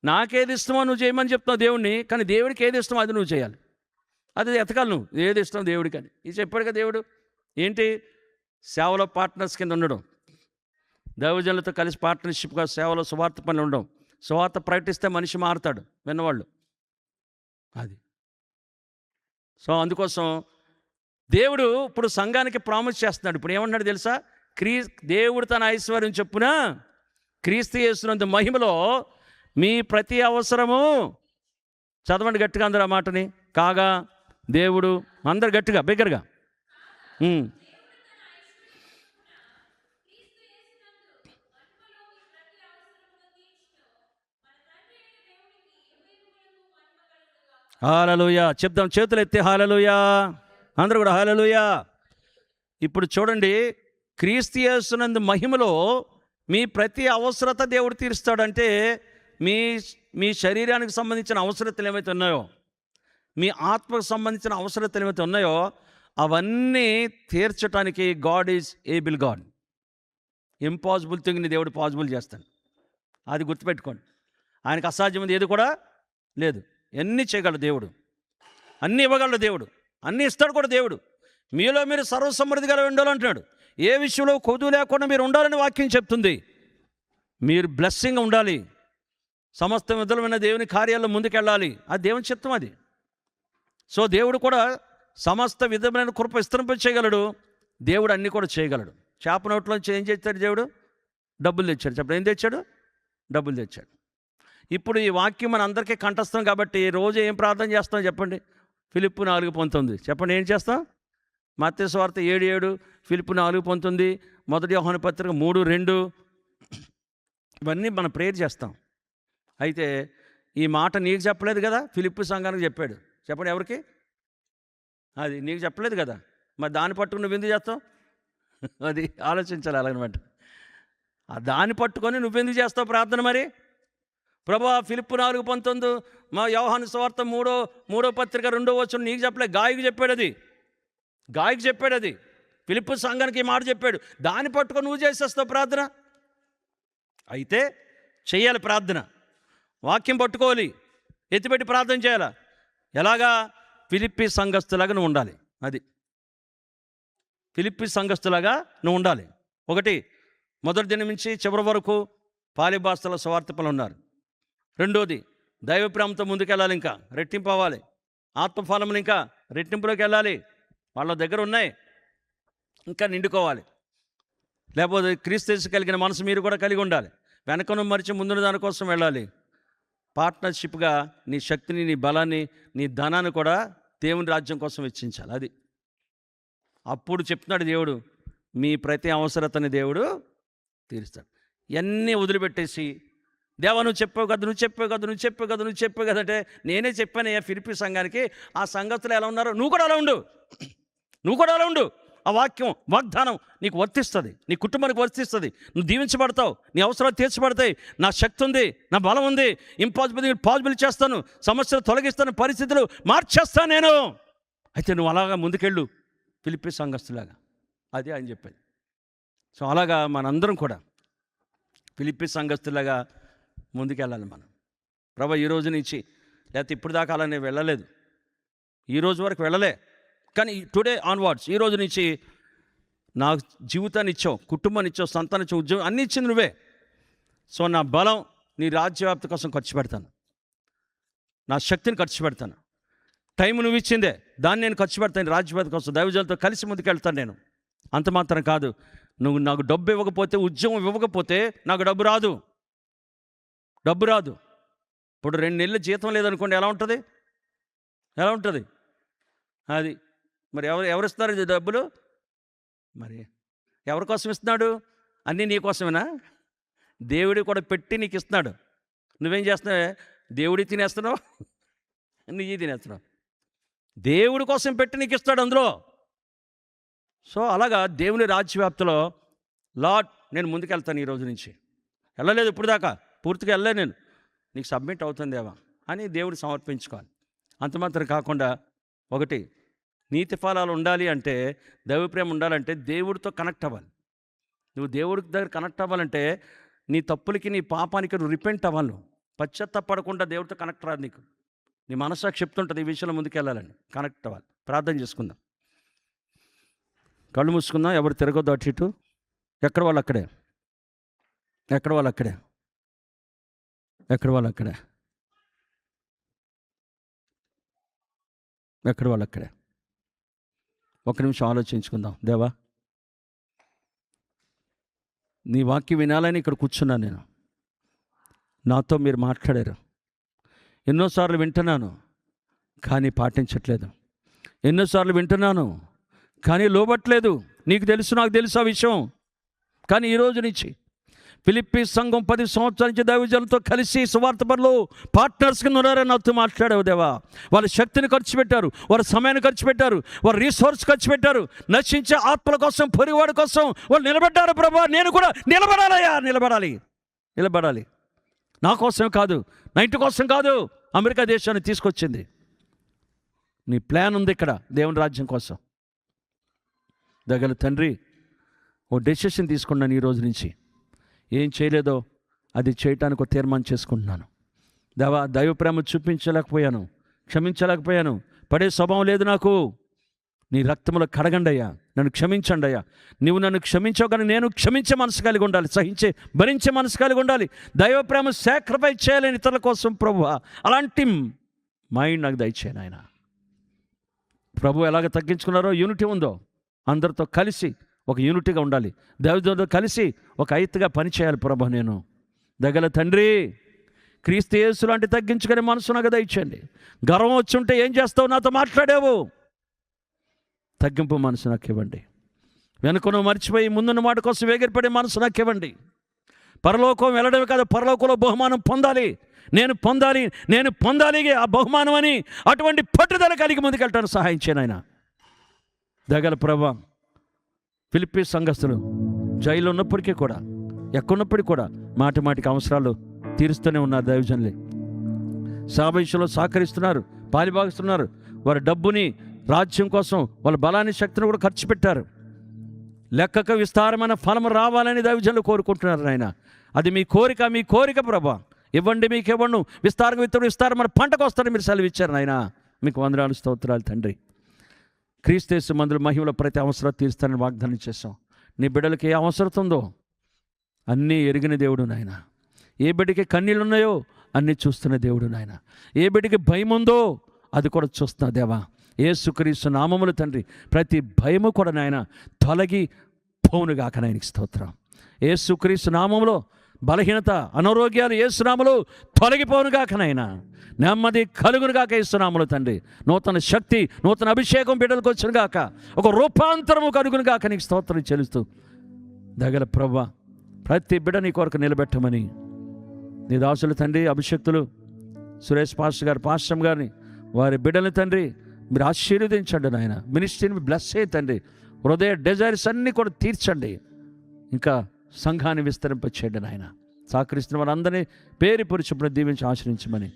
నాకేది ఇష్టమో నువ్వు చేయమని చెప్తావు దేవుడిని, కానీ దేవుడికి ఏది ఇష్టమో అది నువ్వు చేయాలి. అది ఎతకాలి నువ్వు, ఏది ఇష్టం దేవుడికి అని. ఇది చెప్పాడు కదా దేవుడు. ఏంటి? సేవలో పార్ట్నర్స్ కింద ఉండడం, దైవజనులతో కలిసి పార్ట్నర్షిప్గా సేవలో సువార్త పనులు ఉండడం. సువార్త ప్రకటిస్తే మనిషి మారుతాడు, విన్నవాళ్ళు. అది సో అందుకోసం దేవుడు ఇప్పుడు సంఘానికి ప్రామిస్ చేస్తున్నాడు. ఇప్పుడు ఏమన్నాడు తెలుసా? దేవుడు తన ఐశ్వర్యం చొప్పున క్రీస్తు యేసునందు మహిమలో మీ ప్రతి అవసరము, చదవండి గట్టిగా అందరూ ఆ మాటని, కాగా దేవుడు, అందరు గట్టిగా బిగ్గరగా, హల్లెలూయా చెప్దాం, చేతులు ఎత్తి హల్లెలూయా, అందరూ కూడా హల్లెలూయా. ఇప్పుడు చూడండి, క్రీస్తు యేసునందు మహిమలో మీ ప్రతి అవసరత దేవుడు తీరుస్తాడంటే మీ మీ శరీరానికి సంబంధించిన అవసరతలు ఏమైతే ఉన్నాయో, మీ ఆత్మకు సంబంధించిన అవసరతలు ఏమైతే ఉన్నాయో అవన్నీ తీర్చడానికి God is able God. Impossible థింగ్ని దేవుడు పాసిబుల్ చేస్తాడు. అది గుర్తుపెట్టుకోండి. ఆయనకు అసాధ్యమైనది ఏది కూడా లేదు. ఎన్ని చేయగలడు దేవుడు, అన్నీ ఇవ్వగలడు దేవుడు, అన్నీ ఇస్తాడు కూడా దేవుడు. మీలో మీరు సర్వసమృద్ధి గల ఉండాలంటున్నాడు. ఏ విషయంలో కొదువు లేకుండా మీరు ఉండాలని వాక్యం చెప్తుంది. మీరు బ్లెస్సింగ్ ఉండాలి, సమస్త విధమైన దేవుని కార్యాల్లో ముందుకెళ్ళాలి. అది దేవుని చిత్తం అది. సో దేవుడు కూడా సమస్త విధమైన కృప విస్తరింప చేయగలడు. దేవుడు అన్నీ కూడా చేయగలడు. చేప నోట్లోంచి ఏం చేస్తాడు దేవుడు? డబ్బులు తెచ్చాడు. చెప్పండి, ఏం తెచ్చాడు? డబ్బులు తెచ్చాడు. ఇప్పుడు ఈ వాక్యం మన అందరికీ కంఠస్థం కాబట్టి రోజు ఏం ప్రార్థన చేస్తాం చెప్పండి? ఫిలిప్పు 4:19 చెప్పండి. ఏం చేస్తాం? మత్తయి సువార్త 7:7, ఫిలిప్పు 4:19, 1 యోహాను పత్రిక 3:2 ఇవన్నీ మనం ప్రేయర్ చేస్తాం. అయితే ఈ మాట నీకు చెప్పలేదు కదా, ఫిలిప్పు సంఘానికి చెప్పాడు. చెప్పండి, ఎవరికి? అది నీకు చెప్పలేదు కదా, మరి దాన్ని పట్టుకుని నువ్వెందుకు చేస్తావు? అది ఆలోచించాలి అలాగనమాట. దాన్ని పట్టుకొని నువ్వెందుకు చేస్తావు ప్రార్థన? మరి ప్రభా ఫిలిప్పు 4:19, మా యోహాను సువార్త 3వ పత్రిక 2వ వచనం నీకు చెప్పలేదు, గాయకు చెప్పాడు. అది గాయకు చెప్పాడు. అది ఫిలిప్పు సంఘానికి ఈ మాట చెప్పాడు. దాన్ని పట్టుకొని నువ్వు చేసేస్తావు ప్రార్థన. అయితే చెయ్యాలి ప్రార్థన, వాక్యం పట్టుకోవాలి, ఎత్తిపెట్టి ప్రార్థన చేయాలా. ఎలాగా? ఫిలిప్పీ సంఘస్థులాగా నువ్వు ఉండాలి. అది ఫిలిప్పీ సంఘస్థులాగా నువ్వు ఉండాలి. ఒకటి, మొదటి దినం నుంచి చివరి వరకు పాలిభాషల సువార్తపలు ఉన్నారు. రెండోది, దైవ ప్రేమతో ముందుకెళ్ళాలి, ఇంకా రెట్టింపు అవ్వాలి. ఆత్మఫలములు ఇంకా రెట్టింపులోకి వెళ్ళాలి. వాళ్ళ దగ్గర ఉన్నాయి, ఇంకా నిండుకోవాలి. లేకపోతే క్రీస్తు కలిగిన మనసు మీరు కూడా కలిగి ఉండాలి. వెనకను మరిచి ముందున్న దానికోసం వెళ్ళాలి. పార్ట్నర్షిప్గా నీ శక్తిని, నీ బలాన్ని, నీ ధనాన్ని కూడా దేవుని రాజ్యం కోసం వెచ్చించాలి. అది అప్పుడు చెప్తున్నాడు దేవుడు, మీ ప్రతి అవసరతని దేవుడు తీరుస్తాడు. ఇవన్నీ వదిలిపెట్టేసి దేవా నువ్వు చెప్పావు కదా, నువ్వు చెప్పావు కదా, నువ్వు చెప్పావు కదా, నువ్వు చెప్పావు కదా అంటే నేనే చెప్పానయ్యా ఫిలిప్పీ సంఘానికి. ఆ సంఘస్థులు ఎలా ఉన్నారో నువ్వు కూడా అలా ఉండు, నువ్వు కూడా అలా ఉండు. ఆ వాక్యం, వాగ్దానం నీకు వర్తిస్తుంది, నీ కుటుంబానికి వర్తిస్తుంది. నువ్వు దీవించబడతావు, నీ అవసరాలు తీర్చబడతాయి. నా శక్తి ఉంది, నా బలం ఉంది, పాసిబుల్ చేస్తాను, సమస్యలు తొలగిస్తాను, పరిస్థితులు మార్చేస్తాను నేను. అయితే నువ్వు అలాగా ముందుకెళ్ళు ఫిలిప్పీ సంఘస్థులాగా. అది ఆయన చెప్పేది. సో అలాగా మనందరం కూడా ఫిలిప్పీ సంఘస్థులాగా ముందుకెళ్ళాలి మనం. ప్రభా ఈ రోజు నుంచి, లేకపోతే ఇప్పుడు దాకా అలా నేను వెళ్ళలేదు, ఈ రోజు వరకు వెళ్ళలే, కానీ టుడే ఆన్వర్డ్స్, ఈ రోజు నుంచి నా జీవితాన్ని ఇచ్చావు, కుటుంబాన్ని ఇచ్చావు, సంతానం ఇచ్చావు, ఉద్యోగం అన్నీ ఇచ్చింది నువ్వే. సో నా బలం నీ రాజ్యవ్యాప్తి కోసం ఖర్చు పెడతాను, నా శక్తిని ఖర్చు పెడతాను, టైం నువ్వు ఇచ్చిందే దాన్ని నేను ఖర్చు పెడతాను రాజ్యవ్యాప్తి కోసం. దైవజనులతో కలిసి ముందుకెళ్తాను నేను. అంత మాత్రం కాదు, నువ్వు నాకు డబ్బు ఇవ్వకపోతే, ఉద్యోగం ఇవ్వకపోతే నాకు డబ్బు రాదు. ఇప్పుడు 2 నెలలు జీతం లేదనుకోండి, ఎలా ఉంటుంది? అది మరి ఎవరు ఇస్తున్నారు ఇది డబ్బులు? మరి ఎవరి కోసం ఇస్తున్నాడు? అన్నీ నీ కోసమేనా? దేవుడి కూడా పెట్టి నీకు ఇస్తున్నాడు. నువ్వేం చేస్తున్నావే? దేవుడి తినేస్తున్నావు, నీ తినేస్తున్నావు. దేవుడి కోసం పెట్టి నీకు ఇస్తాడు అందులో. సో అలాగా దేవుని రాజ్యవ్యాప్తిలో లార్డ్ నేను ముందుకెళ్తాను, ఈ రోజు నుంచి వెళ్ళలేదు, ఇప్పుడు దాకా పూర్తిగా వెళ్ళలేదు నేను, నీకు సబ్మిట్ అవుతుందేవా అని దేవుడు సమర్పించుకోవాలి. అంత మాత్రం కాకుండా, ఒకటి, నీతి ఫలాలు ఉండాలి అంటే, దైవ ప్రేమ ఉండాలంటే దేవుడితో కనెక్ట్ అవ్వాలి. నువ్వు దేవుడి దగ్గర కనెక్ట్ అవ్వాలంటే నీ తప్పులకి, నీ పాపానికి నువ్వు రిపెంట్ అవ్వాలి. నువ్వు పశ్చాత్తాపడకుండా దేవుడితో కనెక్ట్ రాదు నీకు. నీ మనసాక్షి చెప్తుంటుంది ఈ విషయంలో ముందుకు వెళ్ళాలని. కనెక్ట్ అవ్వాలి. ప్రార్థన చేసుకుందాం, కళ్ళు మూసుకుందాం. ఎవరు తిరగొద్దు అటు ఇటు. ఎక్కడ వాళ్ళు అక్కడే, ఎక్కడ వాళ్ళు అక్కడే, ఎక్కడ వాళ్ళు అక్కడే, ఎక్కడ వాళ్ళు అక్కడే. ఒక నిమిషం ఆలోచించుకుందాం. దేవా నీ వాక్యం వినాలని ఇక్కడ కూర్చున్నాను నేను. నాతో మీరు మాట్లాడారు. ఎన్నోసార్లు వింటున్నాను కానీ పాటించట్లేదు. ఎన్నోసార్లు వింటున్నాను కానీ లోబట్లేదు. నీకు తెలుసు, నాకు తెలుసు ఆ విషయం. కానీ ఈరోజు నుంచి ఫిలిప్పీ సంఘం 10 సంవత్సరాల నుంచి దైవజనులతో కలిసి సువార్త పనులు పార్ట్నర్స్గా ఉన్నారని నాతో మాట్లాడావు దేవా. వాళ్ళ శక్తిని ఖర్చు పెట్టారు, వారి సమయాన్ని ఖర్చు పెట్టారు, వారి రీసోర్స్ ఖర్చు పెట్టారు. నశించే ఆత్మల కోసం, పొరివాడి కోసం వాళ్ళు నిలబడ్డారు ప్రభా. నేను కూడా నిలబడాలయ్యా, నిలబడాలి. నా కోసం కాదు, నా ఇంటి కోసం కాదు, అమెరికా దేశాన్ని తీసుకొచ్చింది. నీ ప్లాన్ ఉంది ఇక్కడ దేవుని రాజ్యం కోసం. దగ్గర తండ్రి, ఓ డెసిషన్ తీసుకున్నాను ఈ రోజు నుంచి. ఏం చేయలేదో అది చేయటానికి ఒక తీర్మానం చేసుకుంటున్నాను. దైవ ప్రేమ చూపించలేకపోయాను, క్షమించలేకపోయాను, పడే స్వభావం లేదు నాకు. నీ రక్తములో కడగండి అయ్యా, నన్ను క్షమించండి అయ్యా. నువ్వు నన్ను క్షమించావు కానీ నేను క్షమించే మనసు కలిగి ఉండాలి, భరించే మనసు కలిగి ఉండాలి. దైవ ప్రేమ సాక్రిఫైస్ చేయాలని ఇతరుల కోసం ప్రభువా, అలాంటి మైండ్ నాకు దయచేయను ఆయన. ప్రభు ఎలాగ తగ్గించుకున్నారో, యూనిటీ ఉందో అందరితో కలిసి ఒక యూనిటీగా ఉండాలి, దైవజనులతో కలిసి ఒక ఐత్తుగా పనిచేయాలి ప్రభు. నేను దగ్గర తండ్రి, క్రీస్తు యేసు లాంటి తగ్గించుకునే మనసు నాకు దయచేయండి. గర్వం వచ్చి ఉంటే ఏం చేస్తావు, నాతో మాట్లాడావు, తగ్గింపు మనసు నాకు ఇవ్వండి. వెనుకను మర్చిపోయి ముందున్న మాట కోసం వేగిరపడే మనసు నాకు ఇవ్వండి. పరలోకం వెళ్ళడమే కాదు, పరలోకంలో బహుమానం పొందాలి, నేను పొందాలి ఆ బహుమానం అని అటువంటి పట్టుదల కలిగి ముందుకెళ్ళటానికి సహాయం చేయను ఆయన. దగ్గర ప్రభా, ఫిలిప్పీ సంఘస్థులు జైల్లో ఉన్నప్పటికీ కూడా, ఎక్కడున్నప్పటికీ కూడా మాటికి అవసరాలు తీరుస్తూనే ఉన్నారు. దైవజనులే సాభవిషయంలో సహకరిస్తున్నారు, పాలిభాగిస్తున్నారు. వారి డబ్బుని రాజ్యం కోసం, వాళ్ళ బలాన్ని, శక్తిని కూడా ఖర్చు పెట్టారు. లెక్కకు విస్తారమైన ఫలము రావాలని దైవజనులు కోరుకుంటున్నారు నాయన. అది మీ కోరిక ప్రభా. ఇవ్వండి, మీకు ఇవ్వండి, విస్తారంగా విత్తడం విస్తారమైన పంటకు వస్తారని మీరు సెలవు ఇచ్చారు నాయన. మీకు వందనాలు, స్తోత్రాలు తండ్రి. క్రీస్తు మందుల మహిమలో ప్రతి అవసరం తీరుస్తానని వాగ్దానం చేశాం. నీ బిడ్డలకి ఏ అవసరం ఉందో అన్నీ ఎరిగిన దేవుడు నాయన. ఏ బిడ్డకి కన్నీళ్ళు ఉన్నాయో అన్నీ చూస్తున్న దేవుడు నాయన. ఏ బిడ్డకి భయం ఉందో అది కూడా చూస్తున్నా దేవా. యేసుక్రీస్తు నామములు తండ్రి, ప్రతి భయము కూడా నాయన తొలగి పోనుగాక నాయనకి స్తోత్రం. యేసుక్రీస్తు నామములో బలహీనత, అనారోగ్యాలు యేసునామములో తొలగిపోనుగాక నాయన. నెమ్మది కలుగునుగాక యేసునామములో తండ్రి. నూతన శక్తి, నూతన అభిషేకం బిడ్డలకు వచ్చునుగాక, ఒక రూపాంతరము కలుగునుగాక నీకు స్తోత్రం చెల్లిస్తూ దగ్గర ప్రభువా, ప్రతి బిడ్డ నీ కొరకు నిలబెట్టమని నీ దాసులు తండ్రి, అభిషక్తులు సురేష్ పాస్టర్ గారు, పాస్టర్ గారిని, వారి బిడ్డలని తండ్రి మీరు ఆశీర్వదించండి నాయన. మినిస్ట్రీని బ్లెస్ చేయ తండ్రి. హృదయ డిజైర్స్ అన్నీ కూడా తీర్చండి. ఇంకా సంఘాన్ని విస్తరింపచేయండి నాయన. సహకరిస్తున్న వారందరినీ పేరు పరిశుభ్రం దీవించి ఆశ్రయించమని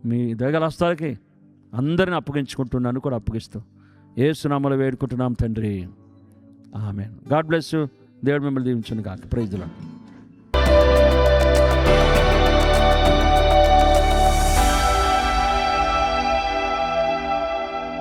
మీ దయగల హస్తాలకి అందరిని అప్పగించుకుంటున్నాను, కూడా అప్పగిస్తూ యేసు నామములో వేడుకుంటున్నాం తండ్రి. ఆమేన్. God bless you. దేవుడు మిమ్మల్ని దీవించును గాక. Praise the lord.